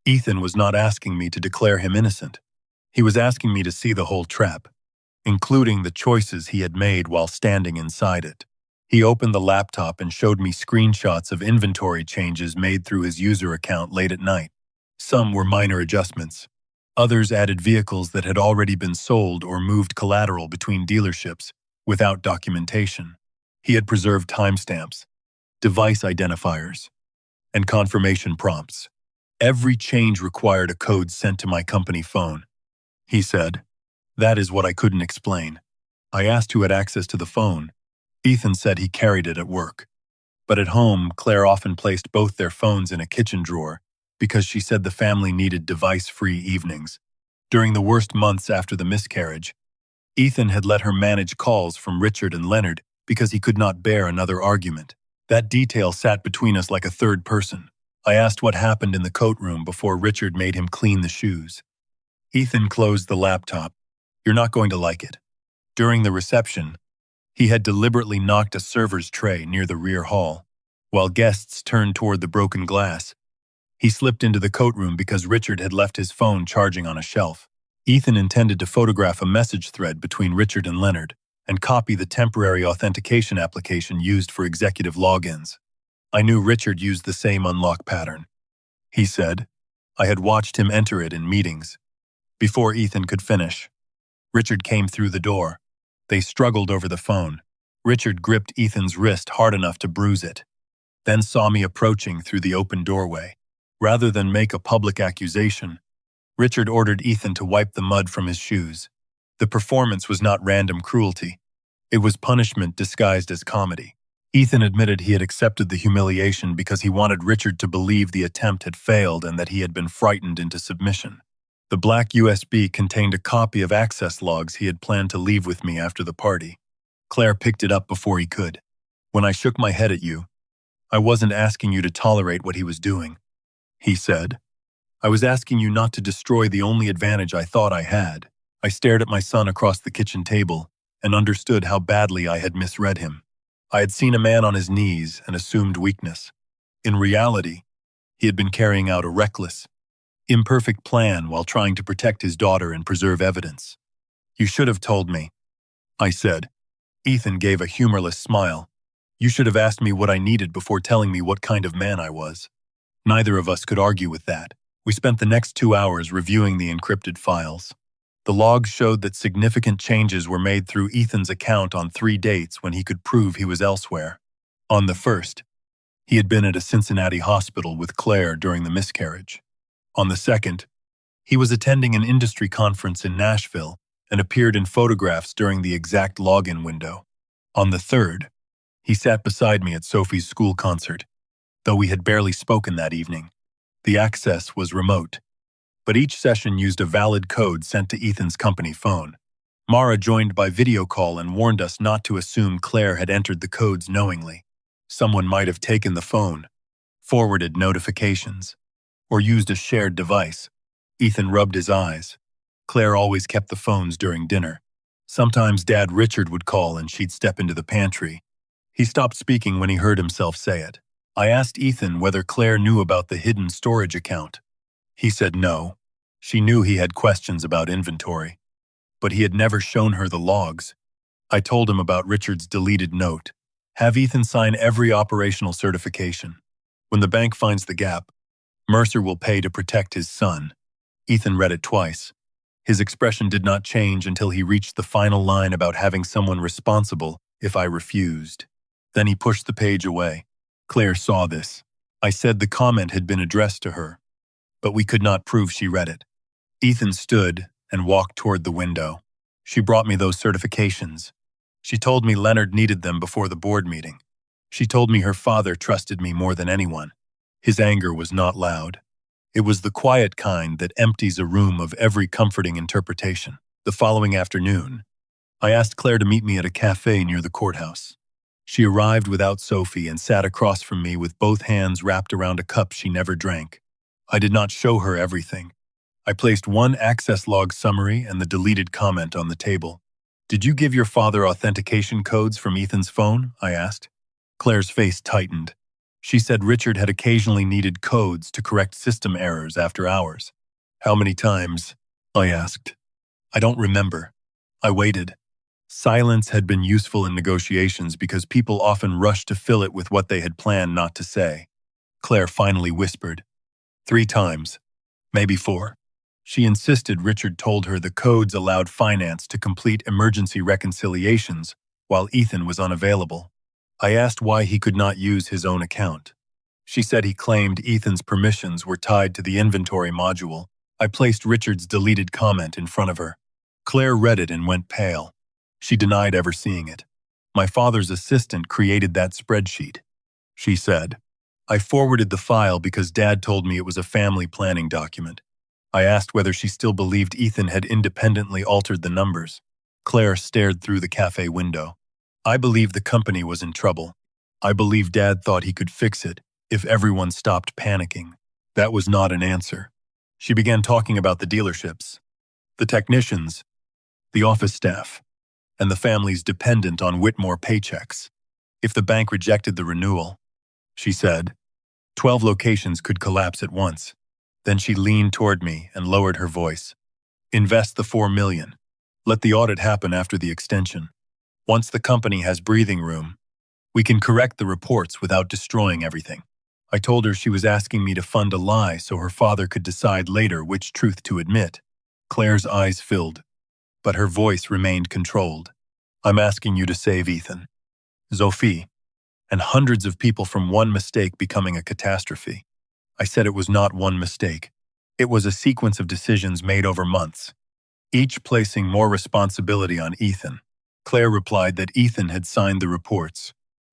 Ethan was not asking me to declare him innocent. He was asking me to see the whole trap, including the choices he had made while standing inside it. He opened the laptop and showed me screenshots of inventory changes made through his user account late at night. Some were minor adjustments. Others added vehicles that had already been sold or moved collateral between dealerships without documentation. He had preserved timestamps, device identifiers, and confirmation prompts. Every change required a code sent to my company phone. He said, that is what I couldn't explain. I asked who had access to the phone. Ethan said he carried it at work. But at home, Claire often placed both their phones in a kitchen drawer because she said the family needed device-free evenings. During the worst months after the miscarriage, Ethan had let her manage calls from Richard and Leonard because he could not bear another argument. That detail sat between us like a third person. I asked what happened in the coat room before Richard made him clean the shoes. Ethan closed the laptop. You're not going to like it. During the reception, he had deliberately knocked a server's tray near the rear hall. While guests turned toward the broken glass, he slipped into the coat room because Richard had left his phone charging on a shelf. Ethan intended to photograph a message thread between Richard and Leonard and copy the temporary authentication application used for executive logins. I knew Richard used the same unlock pattern. He said, I had watched him enter it in meetings. Before Ethan could finish, Richard came through the door. They struggled over the phone. Richard gripped Ethan's wrist hard enough to bruise it, then saw me approaching through the open doorway. Rather than make a public accusation, Richard ordered Ethan to wipe the mud from his shoes. The performance was not random cruelty. It was punishment disguised as comedy. Ethan admitted he had accepted the humiliation because he wanted Richard to believe the attempt had failed and that he had been frightened into submission. The black USB contained a copy of access logs he had planned to leave with me after the party. Claire picked it up before he could. When I shook my head at you, I wasn't asking you to tolerate what he was doing, he said. I was asking you not to destroy the only advantage I thought I had. I stared at my son across the kitchen table and understood how badly I had misread him. I had seen a man on his knees and assumed weakness. In reality, he had been carrying out a reckless, imperfect plan while trying to protect his daughter and preserve evidence. You should have told me, I said. Ethan gave a humorless smile. You should have asked me what I needed before telling me what kind of man I was. Neither of us could argue with that. We spent the next 2 hours reviewing the encrypted files. The logs showed that significant changes were made through Ethan's account on 3 dates when he could prove he was elsewhere. On the first, he had been at a Cincinnati hospital with Claire during the miscarriage. On the second, he was attending an industry conference in Nashville and appeared in photographs during the exact login window. On the third, he sat beside me at Sophie's school concert, though we had barely spoken that evening. The access was remote, but each session used a valid code sent to Ethan's company phone. Mara joined by video call and warned us not to assume Claire had entered the codes knowingly. Someone might have taken the phone, forwarded notifications, or used a shared device. Ethan rubbed his eyes. Claire always kept the phones during dinner. Sometimes Dad Richard would call and she'd step into the pantry. He stopped speaking when he heard himself say it. I asked Ethan whether Claire knew about the hidden storage account. He said no. She knew he had questions about inventory, but he had never shown her the logs. I told him about Richard's deleted note. Have Ethan sign every operational certification. When the bank finds the gap, Mercer will pay to protect his son. Ethan read it twice. His expression did not change until he reached the final line about having someone responsible if I refused. Then he pushed the page away. Claire saw this. I said the comment had been addressed to her, but we could not prove she read it. Ethan stood and walked toward the window. She brought me those certifications. She told me Leonard needed them before the board meeting. She told me her father trusted me more than anyone. His anger was not loud. It was the quiet kind that empties a room of every comforting interpretation. The following afternoon, I asked Claire to meet me at a cafe near the courthouse. She arrived without Sophie and sat across from me with both hands wrapped around a cup she never drank. I did not show her everything. I placed one access log summary and the deleted comment on the table. Did you give your father authentication codes from Ethan's phone? I asked. Claire's face tightened. She said Richard had occasionally needed codes to correct system errors after hours. How many times? I asked. I don't remember. I waited. Silence had been useful in negotiations because people often rushed to fill it with what they had planned not to say. Claire finally whispered. 3 times. Maybe 4. She insisted Richard told her the codes allowed finance to complete emergency reconciliations while Ethan was unavailable. I asked why he could not use his own account. She said he claimed Ethan's permissions were tied to the inventory module. I placed Richard's deleted comment in front of her. Claire read it and went pale. She denied ever seeing it. My father's assistant created that spreadsheet, she said. I forwarded the file because Dad told me it was a family planning document. I asked whether she still believed Ethan had independently altered the numbers. Claire stared through the cafe window. I believed the company was in trouble. I believe Dad thought he could fix it if everyone stopped panicking. That was not an answer. She began talking about the dealerships, the technicians, the office staff, and the families dependent on Whitmore paychecks. If the bank rejected the renewal, she said, 12 locations could collapse at once. Then she leaned toward me and lowered her voice. Invest the $4 million. Let the audit happen after the extension. Once the company has breathing room, we can correct the reports without destroying everything. I told her she was asking me to fund a lie so her father could decide later which truth to admit. Claire's eyes filled, but her voice remained controlled. I'm asking you to save Ethan, Sophie, and hundreds of people from one mistake becoming a catastrophe. I said it was not one mistake. It was a sequence of decisions made over months, each placing more responsibility on Ethan. Claire replied that Ethan had signed the reports.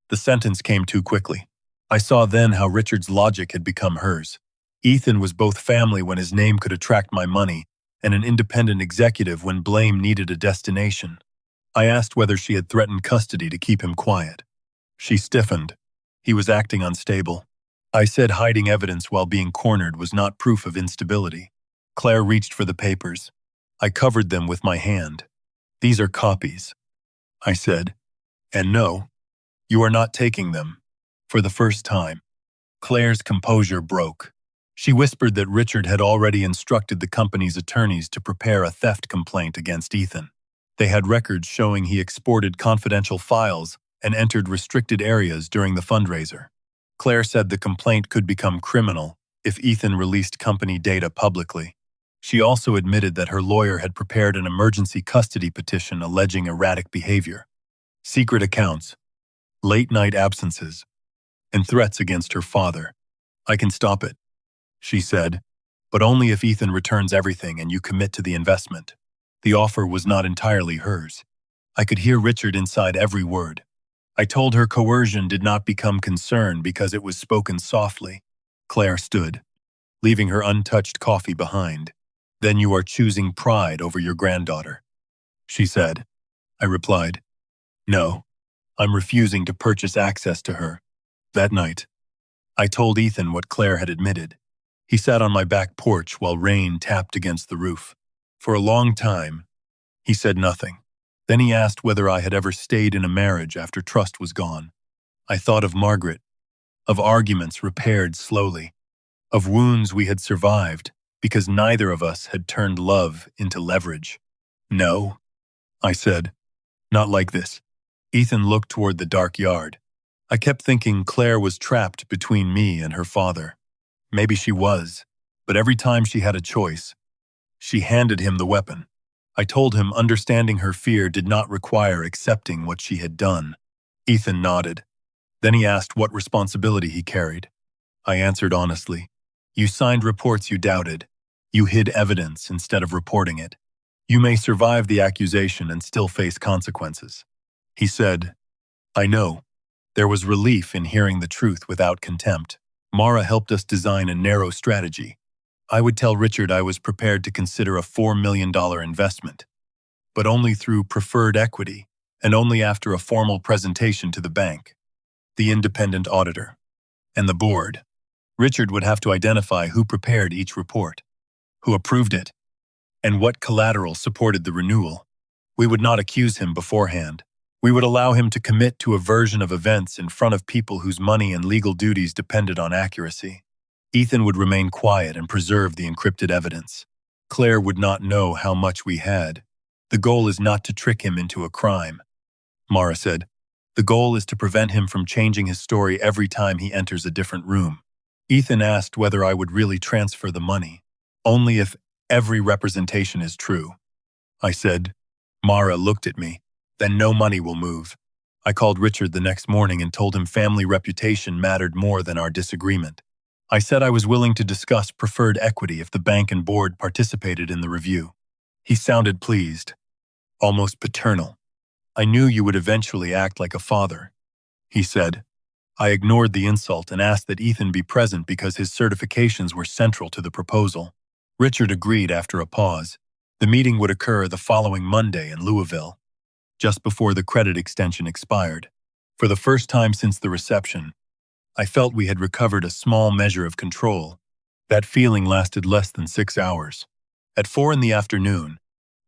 The sentence came too quickly. I saw then how Richard's logic had become hers. Ethan was both family when his name could attract my money and an independent executive when blame needed a destination. I asked whether she had threatened custody to keep him quiet. She stiffened. He was acting unstable. I said hiding evidence while being cornered was not proof of instability. Claire reached for the papers. I covered them with my hand. These are copies, I said. And no, you are not taking them. For the first time, Claire's composure broke. She whispered that Richard had already instructed the company's attorneys to prepare a theft complaint against Ethan. They had records showing he exported confidential files and entered restricted areas during the fundraiser. Claire said the complaint could become criminal if Ethan released company data publicly. She also admitted that her lawyer had prepared an emergency custody petition alleging erratic behavior, secret accounts, late-night absences, and threats against her father. I can stop it, she said, but only if Ethan returns everything and you commit to the investment. The offer was not entirely hers. I could hear Richard inside every word. I told her coercion did not become concern because it was spoken softly. Claire stood, leaving her untouched coffee behind. Then you are choosing pride over your granddaughter, she said. I replied, no, I'm refusing to purchase access to her. That night, I told Ethan what Claire had admitted. He sat on my back porch while rain tapped against the roof. For a long time, he said nothing. Then he asked whether I had ever stayed in a marriage after trust was gone. I thought of Margaret, of arguments repaired slowly, of wounds we had survived because neither of us had turned love into leverage. No, I said, not like this. Ethan looked toward the dark yard. I kept thinking Claire was trapped between me and her father. Maybe she was, but every time she had a choice, she handed him the weapon. I told him understanding her fear did not require accepting what she had done. Ethan nodded. Then he asked what responsibility he carried. I answered honestly. You signed reports you doubted. You hid evidence instead of reporting it. You may survive the accusation and still face consequences. He said, I know. There was relief in hearing the truth without contempt. Mara helped us design a narrow strategy. I would tell Richard I was prepared to consider a $4 million investment, but only through preferred equity and only after a formal presentation to the bank, the independent auditor, and the board. Richard would have to identify who prepared each report, who approved it, and what collateral supported the renewal. We would not accuse him beforehand. We would allow him to commit to a version of events in front of people whose money and legal duties depended on accuracy. Ethan would remain quiet and preserve the encrypted evidence. Claire would not know how much we had. The goal is not to trick him into a crime, Mara said. The goal is to prevent him from changing his story every time he enters a different room. Ethan asked whether I would really transfer the money. Only if every representation is true. I said. Mara looked at me. Then no money will move. I called Richard the next morning and told him family reputation mattered more than our disagreement. I said I was willing to discuss preferred equity if the bank and board participated in the review. He sounded pleased, almost paternal. I knew you would eventually act like a father, he said. I ignored the insult and asked that Ethan be present because his certifications were central to the proposal. Richard agreed after a pause. The meeting would occur the following Monday in Louisville, just before the credit extension expired. For the first time since the reception, I felt we had recovered a small measure of control. That feeling lasted less than 6 hours. At 4 in the afternoon,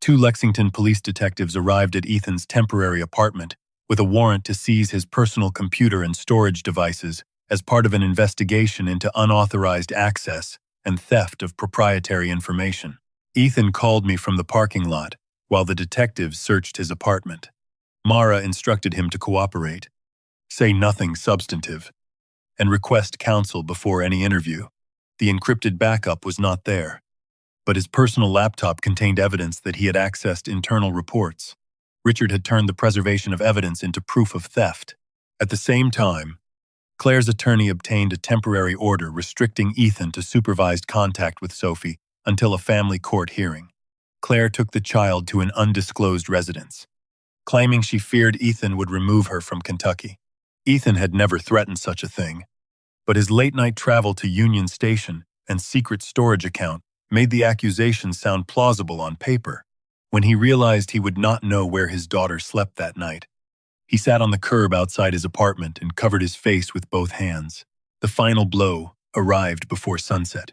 2 Lexington police detectives arrived at Ethan's temporary apartment with a warrant to seize his personal computer and storage devices as part of an investigation into unauthorized access and theft of proprietary information. Ethan called me from the parking lot while the detectives searched his apartment. Mara instructed him to cooperate, say nothing substantive, and request counsel before any interview. The encrypted backup was not there, but his personal laptop contained evidence that he had accessed internal reports. Richard had turned the preservation of evidence into proof of theft. At the same time, Claire's attorney obtained a temporary order restricting Ethan to supervised contact with Sophie until a family court hearing. Claire took the child to an undisclosed residence, claiming she feared Ethan would remove her from Kentucky. Ethan had never threatened such a thing, but his late-night travel to Union Station and secret storage account made the accusation sound plausible on paper. When he realized he would not know where his daughter slept that night, he sat on the curb outside his apartment and covered his face with both hands. The final blow arrived before sunset.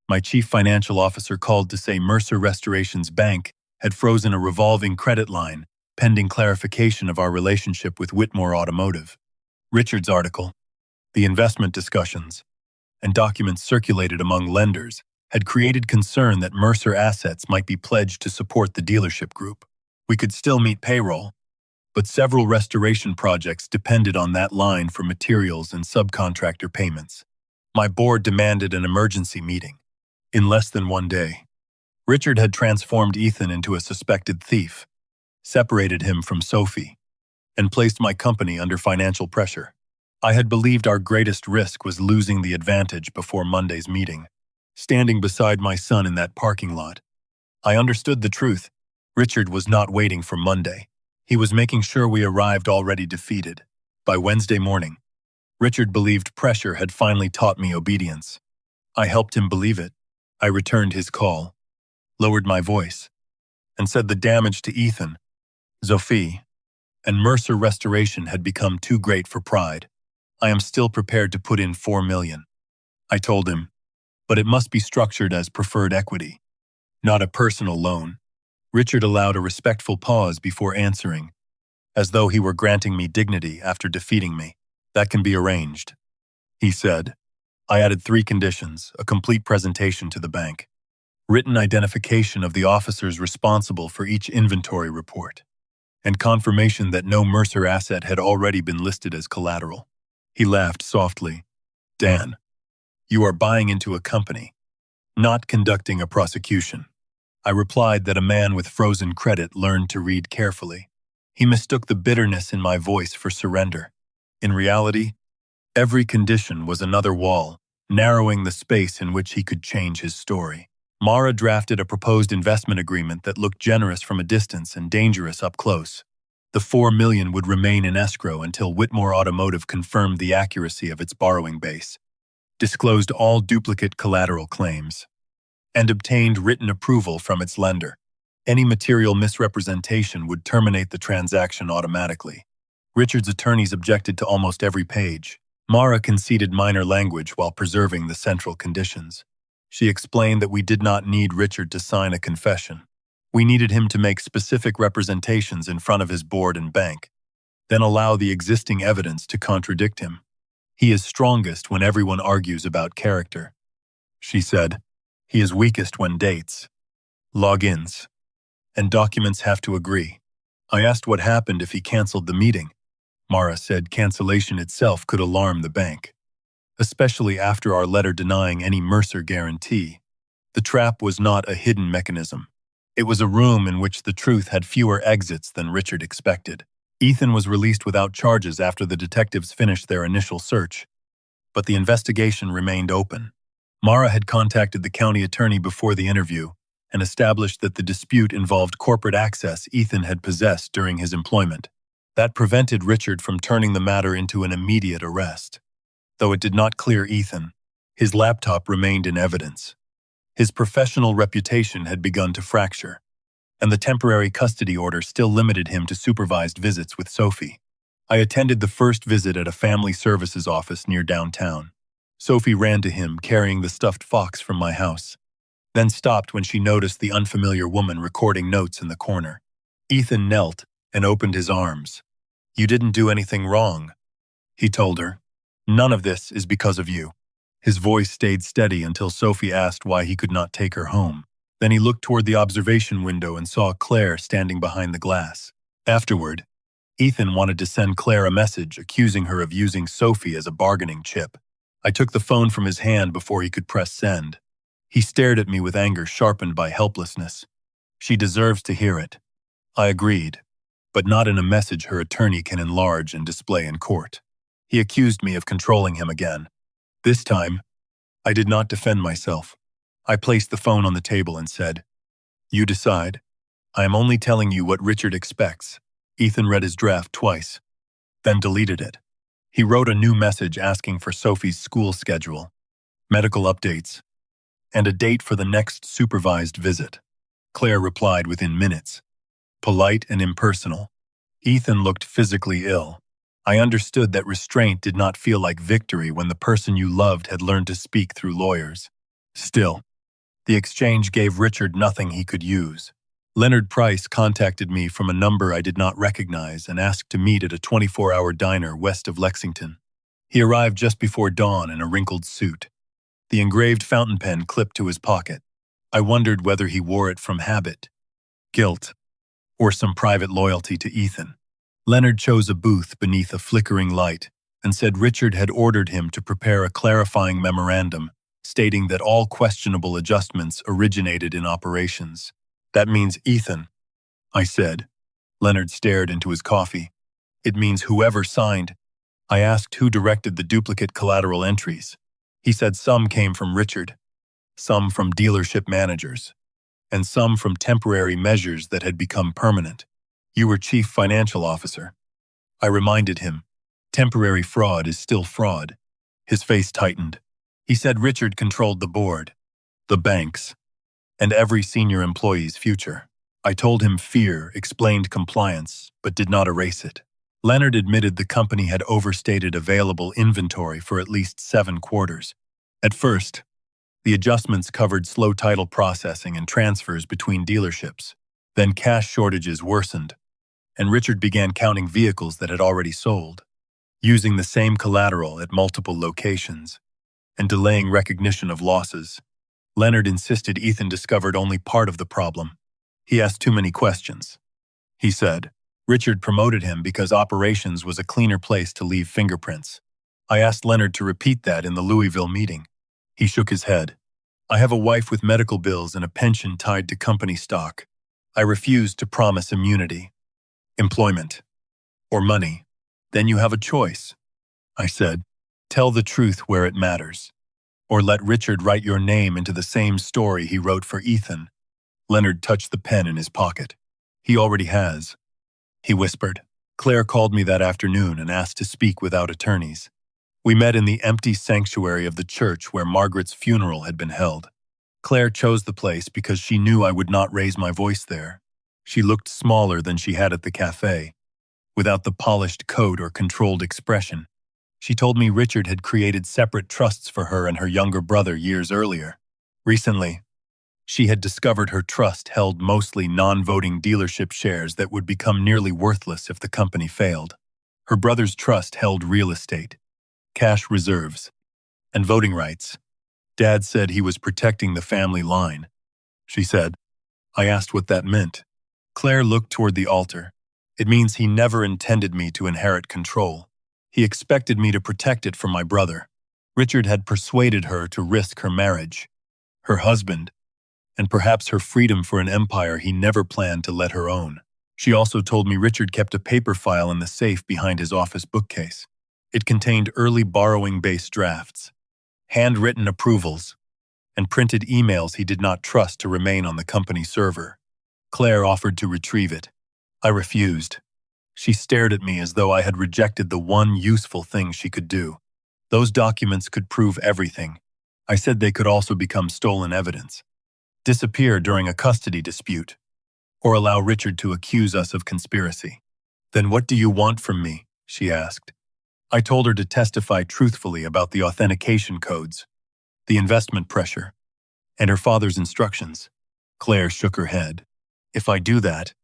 My chief financial officer called to say Mercer Restoration's bank had frozen a revolving credit line pending clarification of our relationship with Whitmore Automotive. Richard's article, the investment discussions, and documents circulated among lenders had created concern that Mercer assets might be pledged to support the dealership group. We could still meet payroll, but several restoration projects depended on that line for materials and subcontractor payments. My board demanded an emergency meeting. In less than 1 day, Richard had transformed Ethan into a suspected thief, separated him from Sophie, and placed my company under financial pressure. I had believed our greatest risk was losing the advantage before Monday's meeting. Standing beside my son in that parking lot, I understood the truth. Richard was not waiting for Monday. He was making sure we arrived already defeated. By Wednesday morning, Richard believed pressure had finally taught me obedience. I helped him believe it. I returned his call, lowered my voice, and said the damage to Ethan, Sophie, and Mercer Restoration had become too great for pride. I am still prepared to put in $4 million, I told him, but it must be structured as preferred equity, not a personal loan. Richard allowed a respectful pause before answering, as though he were granting me dignity after defeating me. That can be arranged, he said. I added 3 conditions: a complete presentation to the bank, written identification of the officers responsible for each inventory report, and confirmation that no Mercer asset had already been listed as collateral. He laughed softly. Dan, you are buying into a company, not conducting a prosecution. I replied that a man with frozen credit learned to read carefully. He mistook the bitterness in my voice for surrender. In reality, every condition was another wall, narrowing the space in which he could change his story. Mara drafted a proposed investment agreement that looked generous from a distance and dangerous up close. The $4 million would remain in escrow until Whitmore Automotive confirmed the accuracy of its borrowing base, disclosed all duplicate collateral claims, and obtained written approval from its lender. Any material misrepresentation would terminate the transaction automatically. Richard's attorneys objected to almost every page. Mara conceded minor language while preserving the central conditions. She explained that we did not need Richard to sign a confession. We needed him to make specific representations in front of his board and bank, then allow the existing evidence to contradict him. He is strongest when everyone argues about character, she said. He is weakest when dates, logins, and documents have to agree. I asked what happened if he canceled the meeting. Mara said cancellation itself could alarm the bank, especially after our letter denying any Mercer guarantee. The trap was not a hidden mechanism. It was a room in which the truth had fewer exits than Richard expected. Ethan was released without charges after the detectives finished their initial search, but the investigation remained open. Mara had contacted the county attorney before the interview and established that the dispute involved corporate access Ethan had possessed during his employment. That prevented Richard from turning the matter into an immediate arrest. Though it did not clear Ethan, his laptop remained in evidence. His professional reputation had begun to fracture, and the temporary custody order still limited him to supervised visits with Sophie. I attended the first visit at a family services office near downtown. Sophie ran to him, carrying the stuffed fox from my house, then stopped when she noticed the unfamiliar woman recording notes in the corner. Ethan knelt and opened his arms. "You didn't do anything wrong," he told her. "None of this is because of you." His voice stayed steady until Sophie asked why he could not take her home. Then he looked toward the observation window and saw Claire standing behind the glass. Afterward, Ethan wanted to send Claire a message accusing her of using Sophie as a bargaining chip. I took the phone from his hand before he could press send. He stared at me with anger sharpened by helplessness. "She deserves to hear it." I agreed, but not in a message her attorney can enlarge and display in court. He accused me of controlling him again. This time, I did not defend myself. I placed the phone on the table and said, "You decide. I am only telling you what Richard expects." Ethan read his draft twice, then deleted it. He wrote a new message asking for Sophie's school schedule, medical updates, and a date for the next supervised visit. Claire replied within minutes, polite and impersonal. Ethan looked physically ill. I understood that restraint did not feel like victory when the person you loved had learned to speak through lawyers. Still, the exchange gave Richard nothing he could use. Leonard Price contacted me from a number I did not recognize and asked to meet at a 24-hour diner west of Lexington. He arrived just before dawn in a wrinkled suit, the engraved fountain pen clipped to his pocket. I wondered whether he wore it from habit, guilt, or some private loyalty to Ethan. Leonard chose a booth beneath a flickering light and said Richard had ordered him to prepare a clarifying memorandum stating that all questionable adjustments originated in operations. "That means Ethan," I said. Leonard stared into his coffee. "It means whoever signed." I asked who directed the duplicate collateral entries. He said some came from Richard, some from dealership managers, and some from temporary measures that had become permanent. "You were chief financial officer," I reminded him. "Temporary fraud is still fraud." His face tightened. He said Richard controlled the board, the banks, and every senior employee's future. I told him fear explained compliance, but did not erase it. Leonard admitted the company had overstated available inventory for at least 7 quarters. At first, the adjustments covered slow title processing and transfers between dealerships. Then cash shortages worsened, and Richard began counting vehicles that had already sold, using the same collateral at multiple locations, and delaying recognition of losses. Leonard insisted Ethan discovered only part of the problem. He asked too many questions. He said Richard promoted him because operations was a cleaner place to leave fingerprints. I asked Leonard to repeat that in the Louisville meeting. He shook his head. "I have a wife with medical bills and a pension tied to company stock. I refused to promise immunity, employment, or money." "Then you have a choice," I said. "Tell the truth where it matters, or let Richard write your name into the same story he wrote for Ethan." Leonard touched the pen in his pocket. "He already has," he whispered. "Claire called me that afternoon and asked to speak without attorneys. We met in the empty sanctuary of the church where Margaret's funeral had been held. Claire chose the place because she knew I would not raise my voice there. She looked smaller than she had at the cafe, without the polished coat or controlled expression. She told me Richard had created separate trusts for her and her younger brother years earlier. Recently, she had discovered her trust held mostly non-voting dealership shares that would become nearly worthless if the company failed. Her brother's trust held real estate, cash reserves, and voting rights. Dad said he was protecting the family line, she said. I asked what that meant. Claire looked toward the altar. "It means he never intended me to inherit control. He expected me to protect it from my brother. Richard had persuaded her to risk her marriage, her husband, and perhaps her freedom for an empire he never planned to let her own." She also told me Richard kept a paper file in the safe behind his office bookcase. It contained early borrowing-based drafts, handwritten approvals, and printed emails he did not trust to remain on the company server. Claire offered to retrieve it. I refused. She stared at me as though I had rejected the one useful thing she could do. Those documents could prove everything. I said they could also become stolen evidence, disappear during a custody dispute, or allow Richard to accuse us of conspiracy. "Then what do you want from me?" she asked. I told her to testify truthfully about the authentication codes, the investment pressure, and her father's instructions. Claire shook her head. If I do that,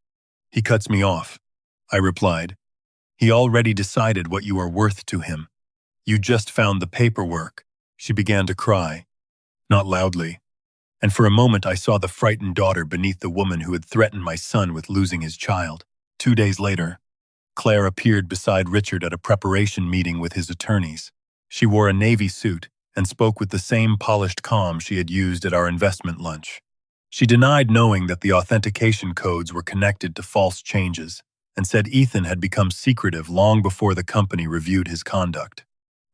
he cuts me off, I replied. He already decided what you are worth to him. You just found the paperwork. She began to cry, not loudly, and for a moment I saw the frightened daughter beneath the woman who had threatened my son with losing his child. 2 days later, Claire appeared beside Richard at a preparation meeting with his attorneys. She wore a navy suit and spoke with the same polished calm she had used at our investment lunch. She denied knowing that the authentication codes were connected to false changes and said Ethan had become secretive long before the company reviewed his conduct.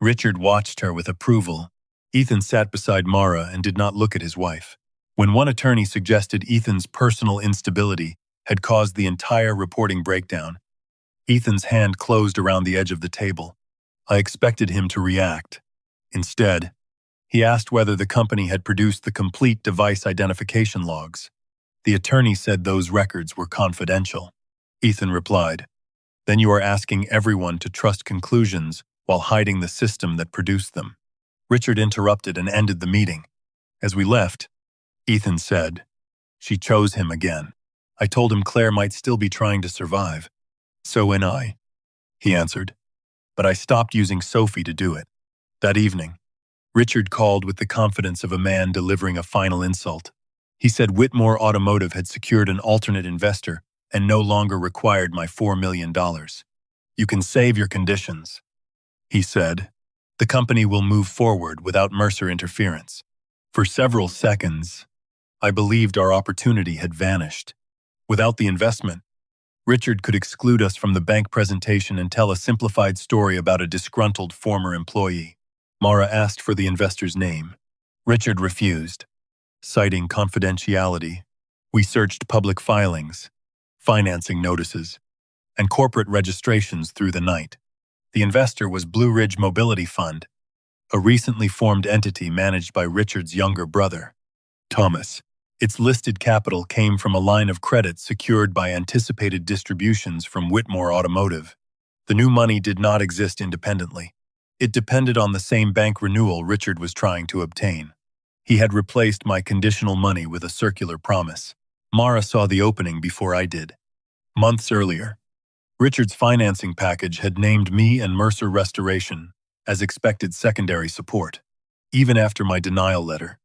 Richard watched her with approval. Ethan sat beside Mara and did not look at his wife. When one attorney suggested Ethan's personal instability had caused the entire reporting breakdown, Ethan's hand closed around the edge of the table. I expected him to react. Instead, he asked whether the company had produced the complete device identification logs. The attorney said those records were confidential. Ethan replied, "Then you are asking everyone to trust conclusions while hiding the system that produced them." Richard interrupted and ended the meeting. As we left, Ethan said, "She chose him again." I told him Claire might still be trying to survive. "So am I," he answered. But I stopped using Sophie to do it. That evening, Richard called with the confidence of a man delivering a final insult. He said Whitmore Automotive had secured an alternate investor and no longer required my $4 million. "You can save your conditions," he said. "The company will move forward without Mercer interference." For several seconds, I believed our opportunity had vanished. Without the investment, Richard could exclude us from the bank presentation and tell a simplified story about a disgruntled former employee. Mara asked for the investor's name. Richard refused, citing confidentiality. We searched public filings, financing notices, and corporate registrations through the night. The investor was Blue Ridge Mobility Fund, a recently formed entity managed by Richard's younger brother, Thomas. Its listed capital came from a line of credit secured by anticipated distributions from Whitmore Automotive. The new money did not exist independently. It depended on the same bank renewal Richard was trying to obtain. He had replaced my conditional money with a circular promise. Mara saw the opening before I did. Months earlier, Richard's financing package had named me and Mercer Restoration as expected secondary support. Even after my denial letter,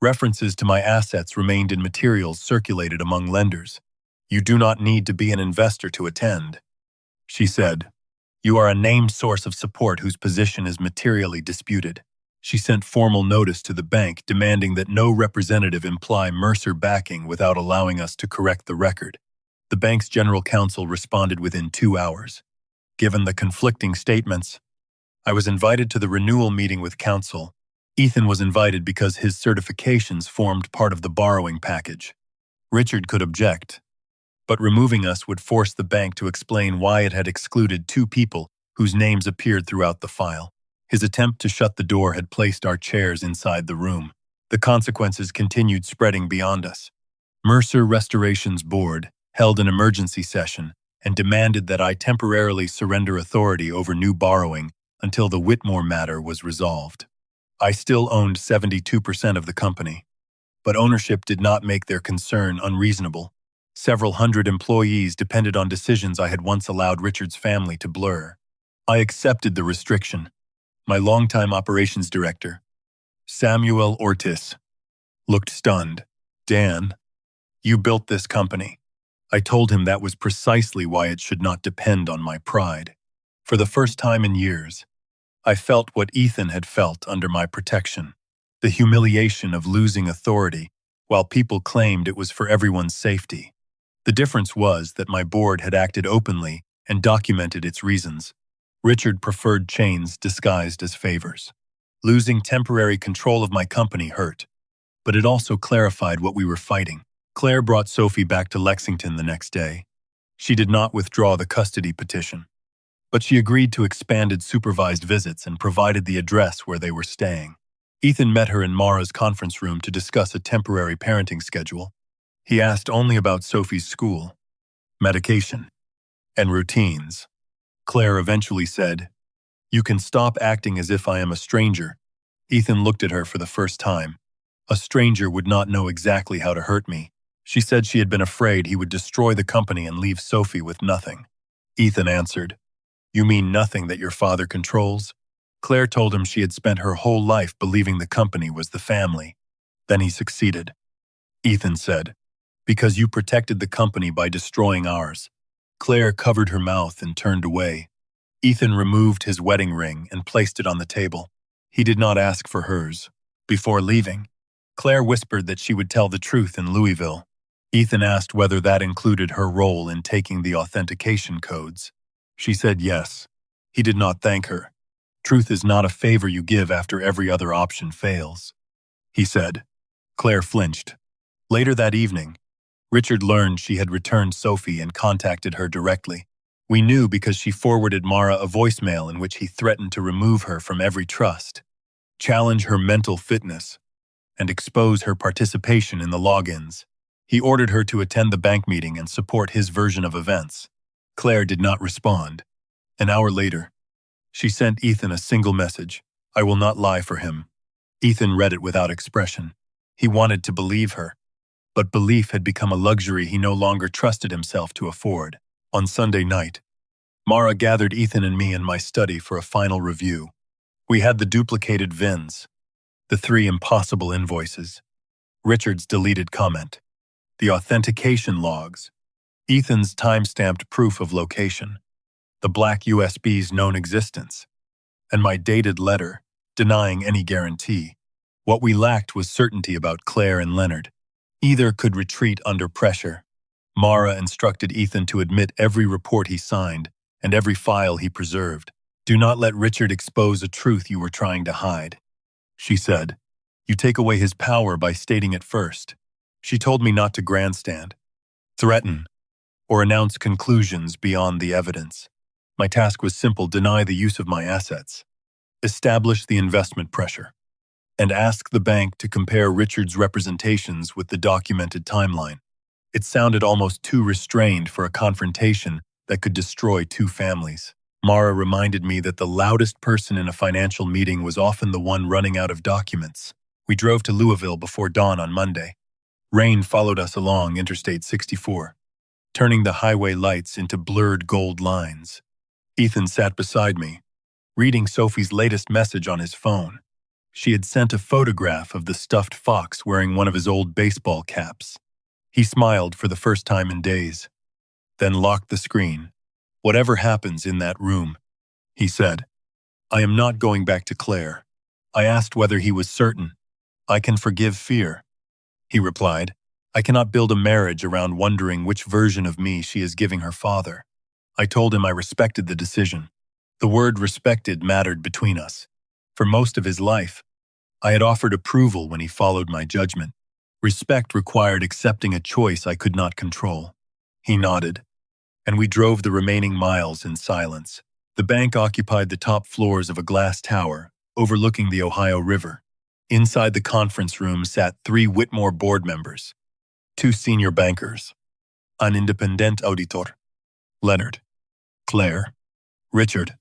references to my assets remained in materials circulated among lenders. "You do not need to be an investor to attend," she said. "You are a named source of support whose position is materially disputed." She sent formal notice to the bank demanding that no representative imply Mercer backing without allowing us to correct the record. The bank's general counsel responded within 2 hours. Given the conflicting statements, I was invited to the renewal meeting with counsel. Ethan was invited because his certifications formed part of the borrowing package. Richard could object, but removing us would force the bank to explain why it had excluded 2 people whose names appeared throughout the file. His attempt to shut the door had placed our chairs inside the room. The consequences continued spreading beyond us. Mercer Restoration's board held an emergency session and demanded that I temporarily surrender authority over new borrowing until the Whitmore matter was resolved. I still owned 72% of the company, but ownership did not make their concern unreasonable. Several hundred employees depended on decisions I had once allowed Richard's family to blur. I accepted the restriction. My longtime operations director, Samuel Ortiz, looked stunned. "Dan, you built this company." I told him that was precisely why it should not depend on my pride. For the first time in years, I felt what Ethan had felt under my protection, the humiliation of losing authority while people claimed it was for everyone's safety. The difference was that my board had acted openly and documented its reasons. Richard preferred chains disguised as favors. Losing temporary control of my company hurt, but it also clarified what we were fighting. Claire brought Sophie back to Lexington the next day. She did not withdraw the custody petition, but she agreed to expanded supervised visits and provided the address where they were staying. Ethan met her in Mara's conference room to discuss a temporary parenting schedule. He asked only about Sophie's school, medication, and routines. Claire eventually said, "You can stop acting as if I am a stranger." Ethan looked at her for the first time. A stranger would not know exactly how to hurt me. She said she had been afraid he would destroy the company and leave Sophie with nothing. Ethan answered, "You mean nothing that your father controls?" Claire told him she had spent her whole life believing the company was the family. Then he succeeded. Ethan said, "Because you protected the company by destroying ours." Claire covered her mouth and turned away. Ethan removed his wedding ring and placed it on the table. He did not ask for hers. Before leaving, Claire whispered that she would tell the truth in Louisville. Ethan asked whether that included her role in taking the authentication codes. She said yes. He did not thank her. Truth is not a favor you give after every other option fails, he said. Claire flinched. Later that evening, Richard learned she had returned Sophie and contacted her directly. We knew because she forwarded Mara a voicemail in which he threatened to remove her from every trust, challenge her mental fitness, and expose her participation in the logins. He ordered her to attend the bank meeting and support his version of events. Claire did not respond. An hour later, she sent Ethan a single message, "I will not lie for him." Ethan read it without expression. He wanted to believe her, but belief had become a luxury he no longer trusted himself to afford. On Sunday night, Mara gathered Ethan and me in my study for a final review. We had the duplicated VINs, the 3 impossible invoices, Richard's deleted comment, the authentication logs, Ethan's time-stamped proof of location, the black USB's known existence, and my dated letter denying any guarantee. What we lacked was certainty about Claire and Leonard. Either could retreat under pressure. Mara instructed Ethan to admit every report he signed and every file he preserved. "Do not let Richard expose a truth you were trying to hide," she said. "You take away his power by stating it first." She told me not to grandstand, threaten, or announce conclusions beyond the evidence. My task was simple: deny the use of my assets, establish the investment pressure, and ask the bank to compare Richard's representations with the documented timeline. It sounded almost too restrained for a confrontation that could destroy 2 families. Mara reminded me that the loudest person in a financial meeting was often the one running out of documents. We drove to Louisville before dawn on Monday. Rain followed us along Interstate 64, turning the highway lights into blurred gold lines. Ethan sat beside me, reading Sophie's latest message on his phone. She had sent a photograph of the stuffed fox wearing one of his old baseball caps. He smiled for the first time in days, then locked the screen. "Whatever happens in that room," he said, "I am not going back to Claire." I asked whether he was certain. "I can forgive fear," he replied. "I cannot build a marriage around wondering which version of me she is giving her father." I told him I respected the decision. The word respected mattered between us. For most of his life, I had offered approval when he followed my judgment. Respect required accepting a choice I could not control. He nodded, and we drove the remaining miles in silence. The bank occupied the top floors of a glass tower overlooking the Ohio River. Inside the conference room sat 3 Whitmore board members, 2 senior bankers, an independent auditor, Leonard, Claire, Richard,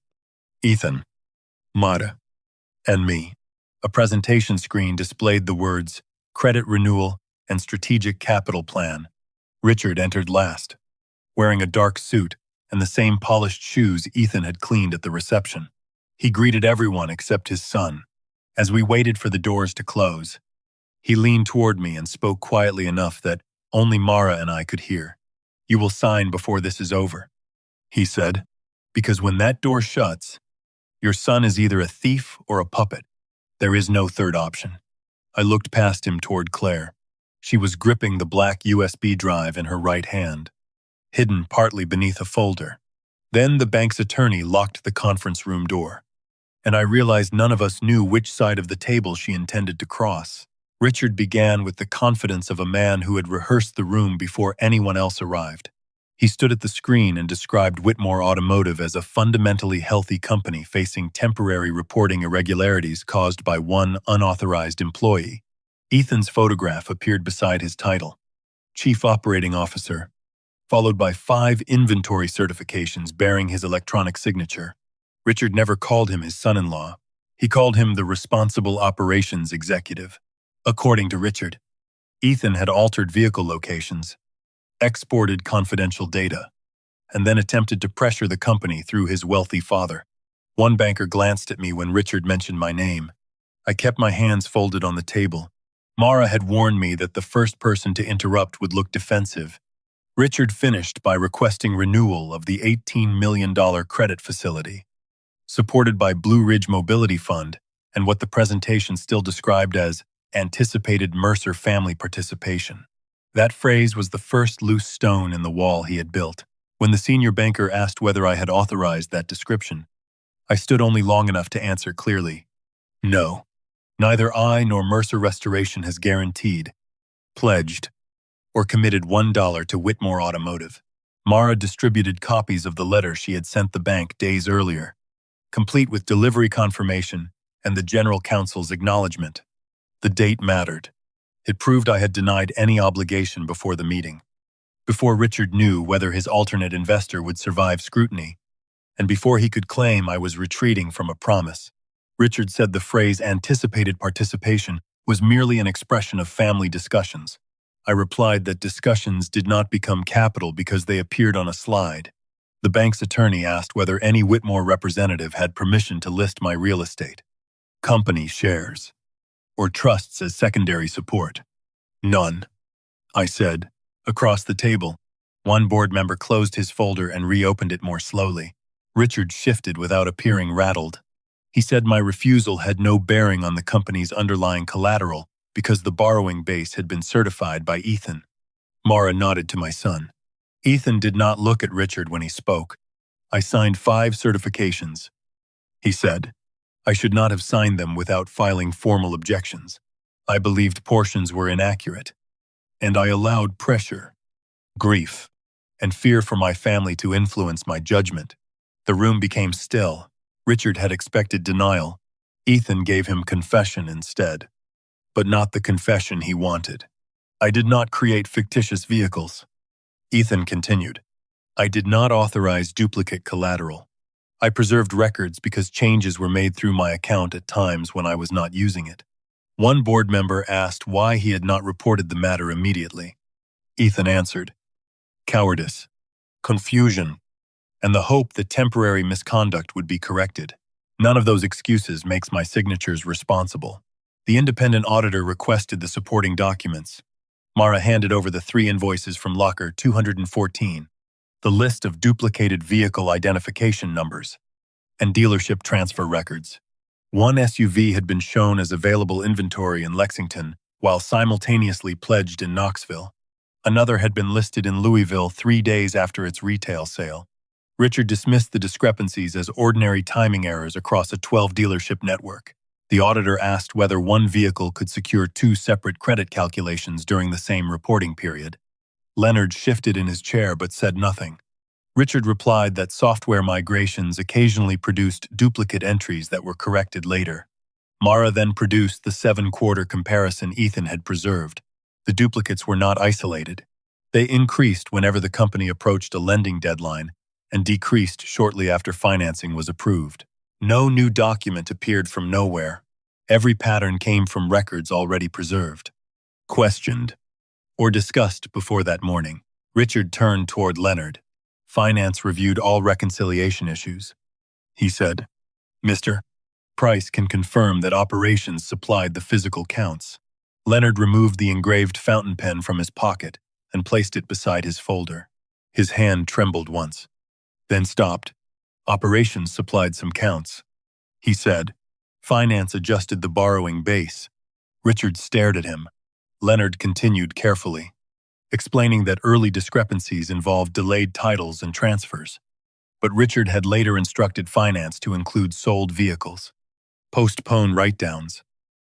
Ethan, Mara, and me. A presentation screen displayed the words "Credit Renewal" and "Strategic Capital Plan." Richard entered last, wearing a dark suit and the same polished shoes Ethan had cleaned at the reception. He greeted everyone except his son. As we waited for the doors to close, he leaned toward me and spoke quietly enough that only Mara and I could hear. "You will sign before this is over," he said, "because when that door shuts, your son is either a thief or a puppet. There is no third option." I looked past him toward Claire. She was gripping the black USB drive in her right hand, hidden partly beneath a folder. Then the bank's attorney locked the conference room door, and I realized none of us knew which side of the table she intended to cross. Richard began with the confidence of a man who had rehearsed the room before anyone else arrived. He stood at the screen and described Whitmore Automotive as a fundamentally healthy company facing temporary reporting irregularities caused by one unauthorized employee. Ethan's photograph appeared beside his title, Chief Operating Officer, followed by 5 inventory certifications bearing his electronic signature. Richard never called him his son-in-law. He called him the responsible operations executive. According to Richard, Ethan had altered vehicle locations, exported confidential data, and then attempted to pressure the company through his wealthy father. One banker glanced at me when Richard mentioned my name. I kept my hands folded on the table. Mara had warned me that the first person to interrupt would look defensive. Richard finished by requesting renewal of the $18 million credit facility, supported by Blue Ridge Mobility Fund and what the presentation still described as anticipated Mercer family participation. That phrase was the first loose stone in the wall he had built. When the senior banker asked whether I had authorized that description, I stood only long enough to answer clearly, no. Neither I nor Mercer Restoration has guaranteed, pledged, or committed $1 to Whitmore Automotive. Mara distributed copies of the letter she had sent the bank days earlier, complete with delivery confirmation and the General Counsel's acknowledgement. The date mattered. It proved I had denied any obligation before the meeting, before Richard knew whether his alternate investor would survive scrutiny, and before he could claim I was retreating from a promise. Richard said the phrase anticipated participation was merely an expression of family discussions. I replied that discussions did not become capital because they appeared on a slide. The bank's attorney asked whether any Whitmore representative had permission to list my real estate, company shares, or trusts as secondary support. None, I said. Across the table, one board member closed his folder and reopened it more slowly. Richard shifted without appearing rattled. He said my refusal had no bearing on the company's underlying collateral because the borrowing base had been certified by Ethan. Mara nodded to my son. Ethan did not look at Richard when he spoke. I signed 5 certifications, he said. I should not have signed them without filing formal objections. I believed portions were inaccurate, and I allowed pressure, grief, and fear for my family to influence my judgment. The room became still. Richard had expected denial. Ethan gave him confession instead, but not the confession he wanted. I did not create fictitious vehicles. Ethan continued. I did not authorize duplicate collateral. I preserved records because changes were made through my account at times when I was not using it. One board member asked why he had not reported the matter immediately. Ethan answered, cowardice, confusion, and the hope that temporary misconduct would be corrected. None of those excuses makes my signatures responsible. The independent auditor requested the supporting documents. Mara handed over the 3 invoices from locker 214, the list of duplicated vehicle identification numbers, and dealership transfer records. One SUV had been shown as available inventory in Lexington while simultaneously pledged in Knoxville. Another had been listed in Louisville 3 days after its retail sale. Richard dismissed the discrepancies as ordinary timing errors across a 12-dealership network. The auditor asked whether one vehicle could secure 2 separate credit calculations during the same reporting period. Leonard shifted in his chair but said nothing. Richard replied that software migrations occasionally produced duplicate entries that were corrected later. Mara then produced the 7-quarter comparison Ethan had preserved. The duplicates were not isolated. They increased whenever the company approached a lending deadline and decreased shortly after financing was approved. No new document appeared from nowhere. Every pattern came from records already preserved. Questioned or discussed before that morning, Richard turned toward Leonard. Finance reviewed all reconciliation issues. He said, Mr. Price can confirm that operations supplied the physical counts. Leonard removed the engraved fountain pen from his pocket and placed it beside his folder. His hand trembled once, then stopped. Operations supplied some counts, he said. Finance adjusted the borrowing base. Richard stared at him. Leonard continued carefully, explaining that early discrepancies involved delayed titles and transfers. But Richard had later instructed finance to include sold vehicles, postpone write-downs,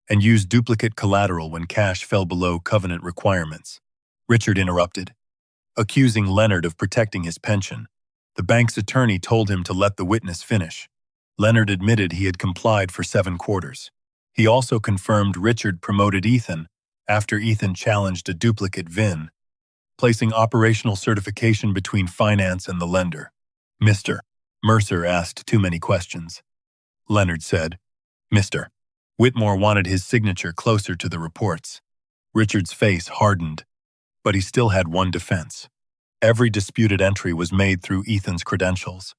and use duplicate collateral when cash fell below covenant requirements. Richard interrupted, accusing Leonard of protecting his pension. The bank's attorney told him to let the witness finish. Leonard admitted he had complied for 7 quarters. He also confirmed Richard promoted Ethan after Ethan challenged a duplicate VIN. placing operational certification between finance and the lender. Mr. Mercer asked too many questions. Leonard said, Mr. Whitmore wanted his signature closer to the reports. Richard's face hardened, but he still had one defense. Every disputed entry was made through Ethan's credentials.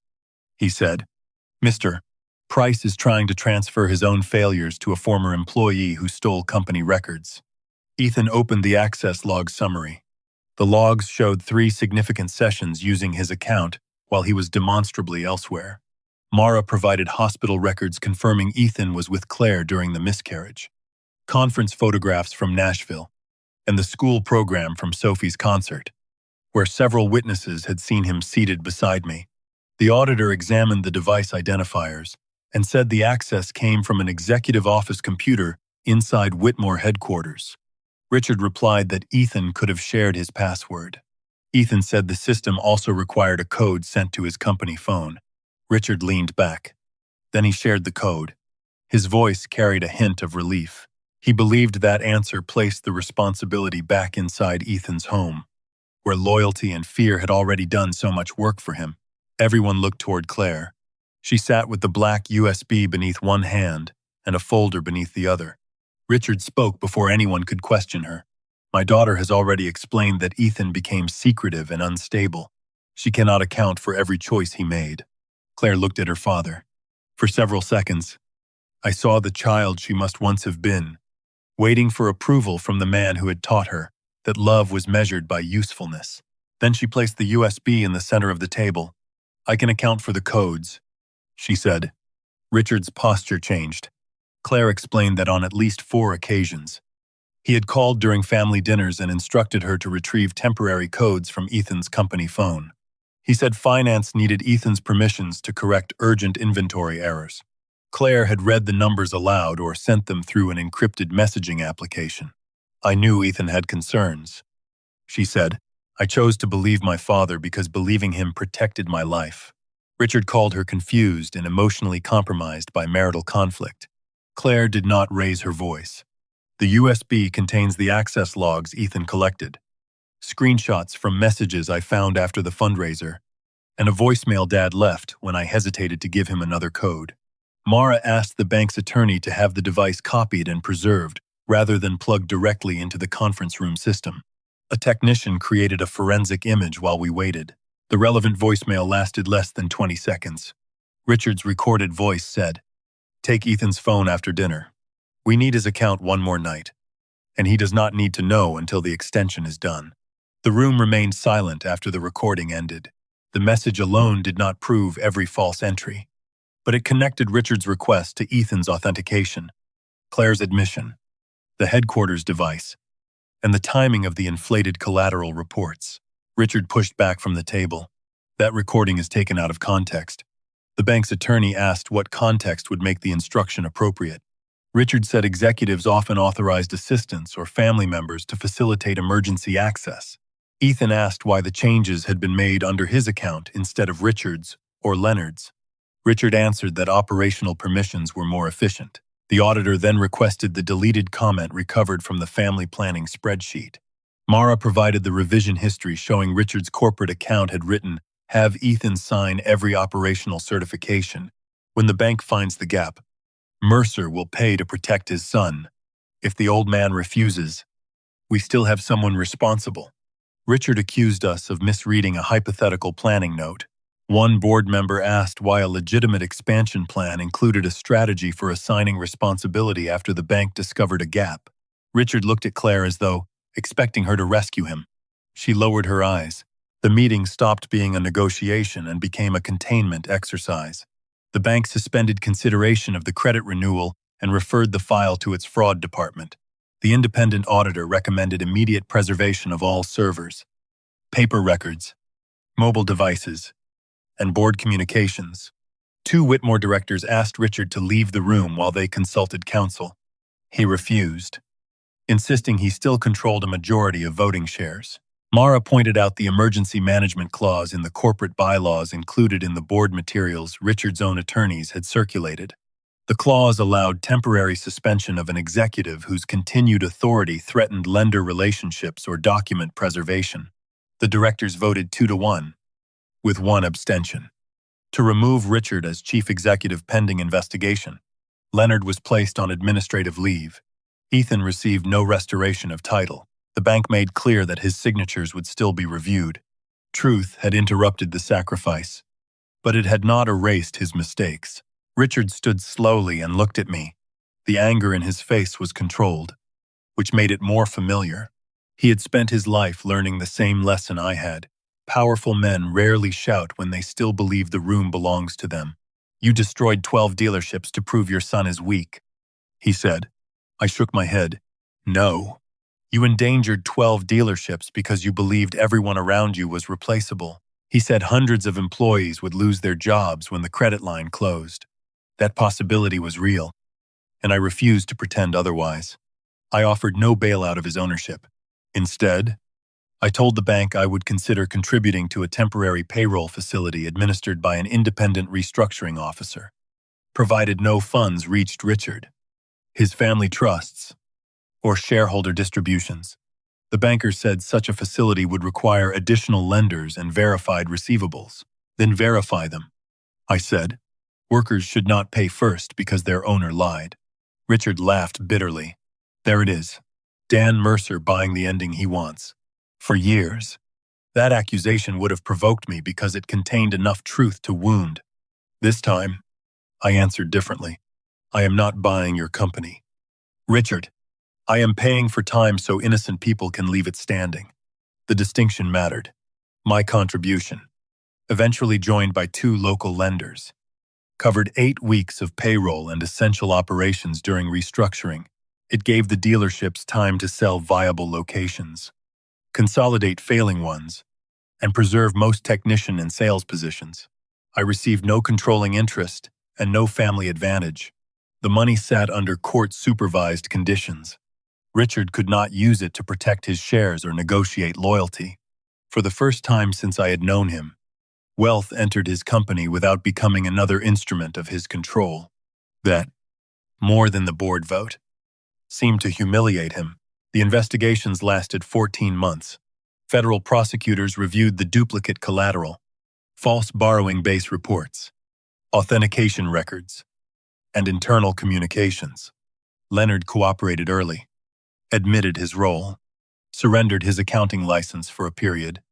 He said, Mr. Price is trying to transfer his own failures to a former employee who stole company records. Ethan opened the access log summary. The logs showed 3 significant sessions using his account while he was demonstrably elsewhere. Mara provided hospital records confirming Ethan was with Claire during the miscarriage, conference photographs from Nashville, and the school program from Sophie's concert, where several witnesses had seen him seated beside me. The auditor examined the device identifiers and said the access came from an executive office computer inside Whitmore headquarters. Richard replied that Ethan could have shared his password. Ethan said the system also required a code sent to his company phone. Richard leaned back. Then he shared the code. His voice carried a hint of relief. He believed that answer placed the responsibility back inside Ethan's home, where loyalty and fear had already done so much work for him. Everyone looked toward Claire. She sat with the black USB beneath one hand and a folder beneath the other. Richard spoke before anyone could question her. My daughter has already explained that Ethan became secretive and unstable. She cannot account for every choice he made. Claire looked at her father. For several seconds, I saw the child she must once have been, waiting for approval from the man who had taught her that love was measured by usefulness. Then she placed the USB in the center of the table. I can account for the codes, she said. Richard's posture changed. Claire explained that on at least 4 occasions, he had called during family dinners and instructed her to retrieve temporary codes from Ethan's company phone. He said finance needed Ethan's permissions to correct urgent inventory errors. Claire had read the numbers aloud or sent them through an encrypted messaging application. I knew Ethan had concerns, she said. I chose to believe my father because believing him protected my life. Richard called her confused and emotionally compromised by marital conflict. Claire did not raise her voice. The USB contains the access logs Ethan collected, screenshots from messages I found after the fundraiser, and a voicemail Dad left when I hesitated to give him another code. Mara asked the bank's attorney to have the device copied and preserved rather than plugged directly into the conference room system. A technician created a forensic image while we waited. The relevant voicemail lasted less than 20 seconds. Richard's recorded voice said, "Take Ethan's phone after dinner. We need his account one more night, and he does not need to know until the extension is done." The room remained silent after the recording ended. The message alone did not prove every false entry, but it connected Richard's request to Ethan's authentication, Claire's admission, the headquarters device, and the timing of the inflated collateral reports. Richard pushed back from the table. That recording is taken out of context. The bank's attorney asked what context would make the instruction appropriate. Richard said executives often authorized assistants or family members to facilitate emergency access. Ethan asked why the changes had been made under his account instead of Richard's or Leonard's. Richard answered that operational permissions were more efficient. The auditor then requested the deleted comment recovered from the family planning spreadsheet. Mara provided the revision history showing Richard's corporate account had written, "Have Ethan sign every operational certification. When the bank finds the gap, Mercer will pay to protect his son. If the old man refuses, we still have someone responsible." Richard accused us of misreading a hypothetical planning note. One board member asked why a legitimate expansion plan included a strategy for assigning responsibility after the bank discovered a gap. Richard looked at Claire as though expecting her to rescue him. She lowered her eyes. The meeting stopped being a negotiation and became a containment exercise. The bank suspended consideration of the credit renewal and referred the file to its fraud department. The independent auditor recommended immediate preservation of all servers, paper records, mobile devices, and board communications. 2 Whitmore directors asked Richard to leave the room while they consulted counsel. He refused, insisting he still controlled a majority of voting shares. Mara pointed out the emergency management clause in the corporate bylaws included in the board materials Richard's own attorneys had circulated. The clause allowed temporary suspension of an executive whose continued authority threatened lender relationships or document preservation. The directors voted 2-1, with one abstention, to remove Richard as chief executive pending investigation. Leonard was placed on administrative leave. Ethan received no restoration of title. The bank made clear that his signatures would still be reviewed. Truth had interrupted the sacrifice, but it had not erased his mistakes. Richard stood slowly and looked at me. The anger in his face was controlled, which made it more familiar. He had spent his life learning the same lesson I had. Powerful men rarely shout when they still believe the room belongs to them. You destroyed 12 dealerships to prove your son is weak, he said. I shook my head. No. You endangered 12 dealerships because you believed everyone around you was replaceable. He said hundreds of employees would lose their jobs when the credit line closed. That possibility was real, and I refused to pretend otherwise. I offered no bailout of his ownership. Instead, I told the bank I would consider contributing to a temporary payroll facility administered by an independent restructuring officer, provided no funds reached Richard, his family trusts, or shareholder distributions. The banker said such a facility would require additional lenders and verified receivables. Then verify them, I said. Workers should not pay first because their owner lied. Richard laughed bitterly. There it is. Dan Mercer buying the ending he wants. For years, that accusation would have provoked me because it contained enough truth to wound. This time, I answered differently. I am not buying your company. Richard, I am paying for time so innocent people can leave it standing. The distinction mattered. My contribution, eventually joined by 2 local lenders, covered 8 weeks of payroll and essential operations during restructuring. It gave the dealerships time to sell viable locations, consolidate failing ones, and preserve most technician and sales positions. I received no controlling interest and no family advantage. The money sat under court-supervised conditions. Richard could not use it to protect his shares or negotiate loyalty. For the first time since I had known him, wealth entered his company without becoming another instrument of his control. That, more than the board vote, seemed to humiliate him. The investigations lasted 14 months. Federal prosecutors reviewed the duplicate collateral, false borrowing base reports, authentication records, and internal communications. Leonard cooperated early, admitted his role, surrendered his accounting license for a period,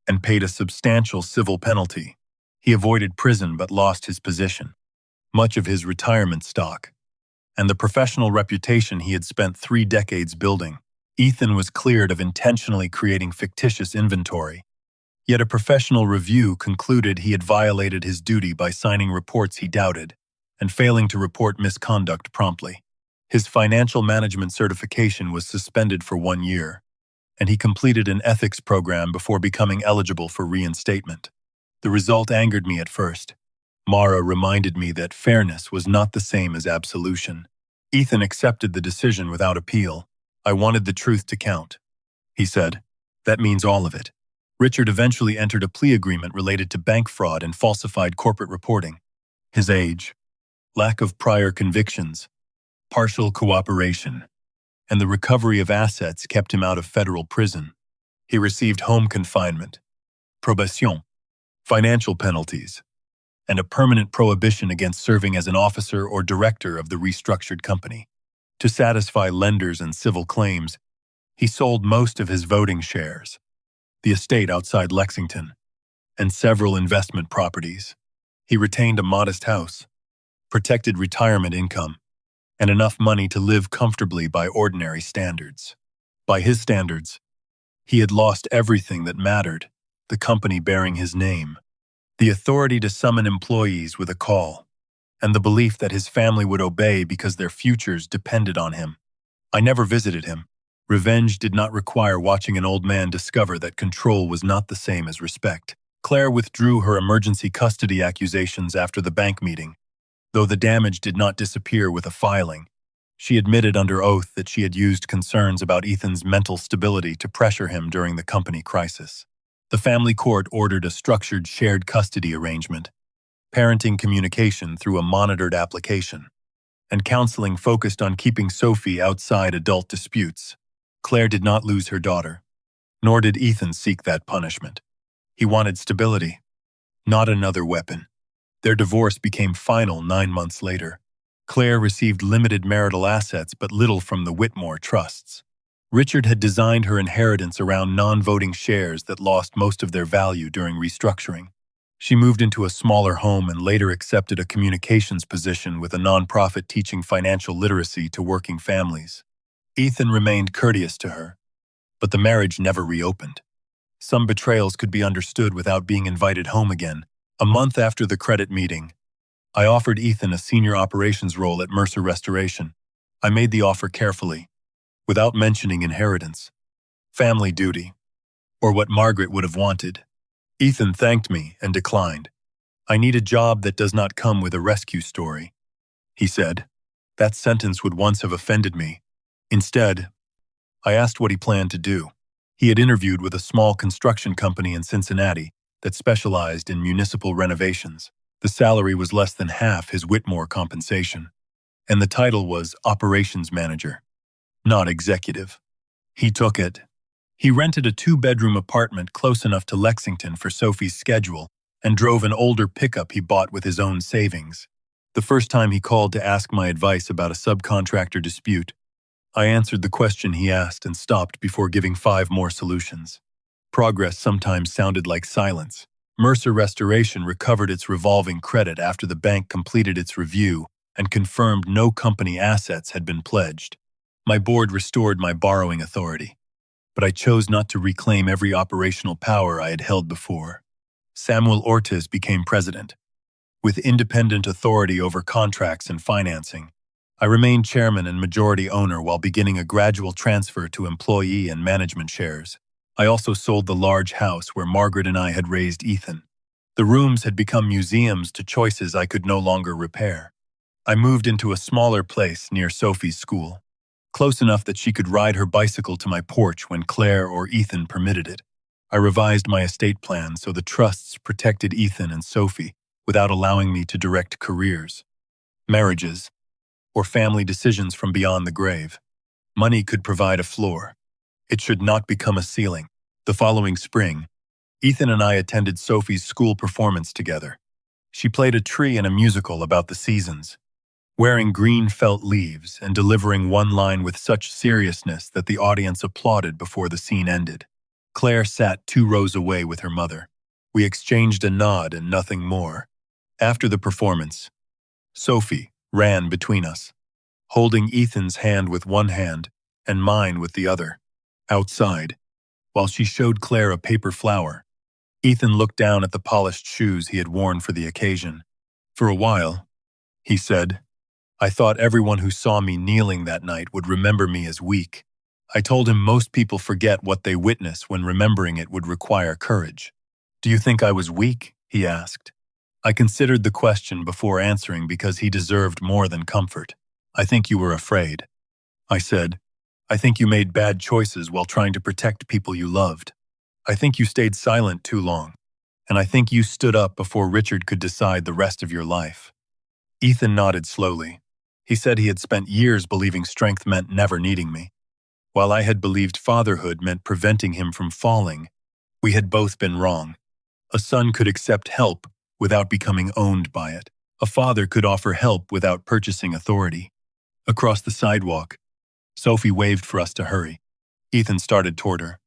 and paid a substantial civil penalty. He avoided prison but lost his position, much of his retirement stock, and the professional reputation he had spent 3 decades building. Ethan was cleared of intentionally creating fictitious inventory. Yet a professional review concluded he had violated his duty by signing reports he doubted and failing to report misconduct promptly. His financial management certification was suspended for 1 year, and he completed an ethics program before becoming eligible for reinstatement. The result angered me at first. Mara reminded me that fairness was not the same as absolution. Ethan accepted the decision without appeal. I wanted the truth to count, he said. That means all of it. Richard eventually entered a plea agreement related to bank fraud and falsified corporate reporting. His age, lack of prior convictions, partial cooperation, and the recovery of assets kept him out of federal prison. He received home confinement, probation, financial penalties, and a permanent prohibition against serving as an officer or director of the restructured company. To satisfy lenders and civil claims, he sold most of his voting shares, the estate outside Lexington, and several investment properties. He retained a modest house, protected retirement income, and enough money to live comfortably by ordinary standards. By his standards, he had lost everything that mattered, the company bearing his name, the authority to summon employees with a call, and the belief that his family would obey because their futures depended on him. I never visited him. Revenge did not require watching an old man discover that control was not the same as respect. Claire withdrew her emergency custody accusations after the bank meeting. Though the damage did not disappear with a filing, she admitted under oath that she had used concerns about Ethan's mental stability to pressure him during the company crisis. The family court ordered a structured shared custody arrangement, parenting communication through a monitored application, and counseling focused on keeping Sophie outside adult disputes. Claire did not lose her daughter, Nor did Ethan seek that punishment. He wanted stability, not another weapon. Their divorce became final 9 months later. Claire received limited marital assets but little from the Whitmore trusts. Richard had designed her inheritance around non-voting shares that lost most of their value during restructuring. She moved into a smaller home and later accepted a communications position with a nonprofit teaching financial literacy to working families. Ethan remained courteous to her, but the marriage never reopened. Some betrayals could be understood without being invited home again. A month after the credit meeting, I offered Ethan a senior operations role at Mercer Restoration. I made the offer carefully, without mentioning inheritance, family duty, or what Margaret would have wanted. Ethan thanked me and declined. "I need a job that does not come with a rescue story," he said. That sentence would once have offended me. Instead, I asked what he planned to do. He had interviewed with a small construction company in Cincinnati that specialized in municipal renovations. The salary was less than half his Whitmore compensation, and the title was Operations Manager, not Executive. He took it. He rented a 2-bedroom apartment close enough to Lexington for Sophie's schedule and drove an older pickup he bought with his own savings. The first time he called to ask my advice about a subcontractor dispute, I answered the question he asked and stopped before giving 5 more solutions. Progress sometimes sounded like silence. Mercer Restoration recovered its revolving credit after the bank completed its review and confirmed no company assets had been pledged. My board restored my borrowing authority, but I chose not to reclaim every operational power I had held before. Samuel Ortiz became president, with independent authority over contracts and financing. I remained chairman and majority owner while beginning a gradual transfer to employee and management shares. I also sold the large house where Margaret and I had raised Ethan. The rooms had become museums to choices I could no longer repair. I moved into a smaller place near Sophie's school, close enough that she could ride her bicycle to my porch when Claire or Ethan permitted it. I revised my estate plan so the trusts protected Ethan and Sophie without allowing me to direct careers, marriages, or family decisions from beyond the grave. Money could provide a floor. It should not become a ceiling. The following spring, Ethan and I attended Sophie's school performance together. She played a tree in a musical about the seasons, wearing green felt leaves and delivering one line with such seriousness that the audience applauded before the scene ended. Claire sat 2 rows away with her mother. We exchanged a nod and nothing more. After the performance, Sophie ran between us, holding Ethan's hand with one hand and mine with the other. Outside, while she showed Claire a paper flower, Ethan looked down at the polished shoes he had worn for the occasion. "For a while," he said, "I thought everyone who saw me kneeling that night would remember me as weak." I told him most people forget what they witness when remembering it would require courage. "Do you think I was weak?" he asked. I considered the question before answering because he deserved more than comfort. "I think you were afraid," I said. "I think you made bad choices while trying to protect people you loved. I think you stayed silent too long, and I think you stood up before Richard could decide the rest of your life." Ethan nodded slowly. He said he had spent years believing strength meant never needing me, while I had believed fatherhood meant preventing him from falling. We had both been wrong. A son could accept help without becoming owned by it. A father could offer help without purchasing authority. Across the sidewalk, Sophie waved for us to hurry. Ethan started toward her,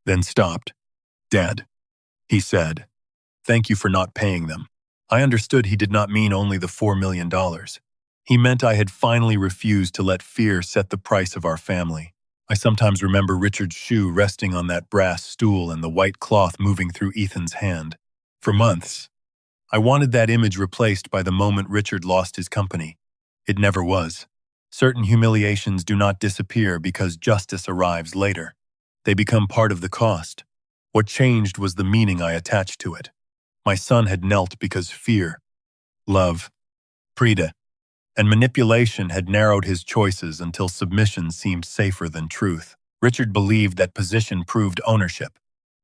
then stopped. "Dad," he said, "thank you for not paying them." I understood he did not mean only the $4 million. He meant I had finally refused to let fear set the price of our family. I sometimes remember Richard's shoe resting on that brass stool and the white cloth moving through Ethan's hand. For months, I wanted that image replaced by the moment Richard lost his company. It never was. Certain humiliations do not disappear because justice arrives later. They become part of the cost. What changed was the meaning I attached to it. My son had knelt because fear, love, pride, and manipulation had narrowed his choices until submission seemed safer than truth. Richard believed that position proved ownership.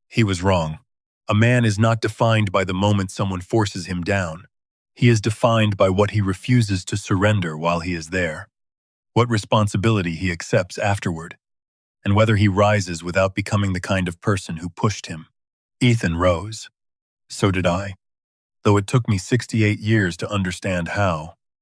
He was wrong. A man is not defined by the moment someone forces him down. He is defined by what he refuses to surrender while he is there, what responsibility he accepts afterward, and whether he rises without becoming the kind of person who pushed him. Ethan rose. So did I, though it took me 68 years to understand how.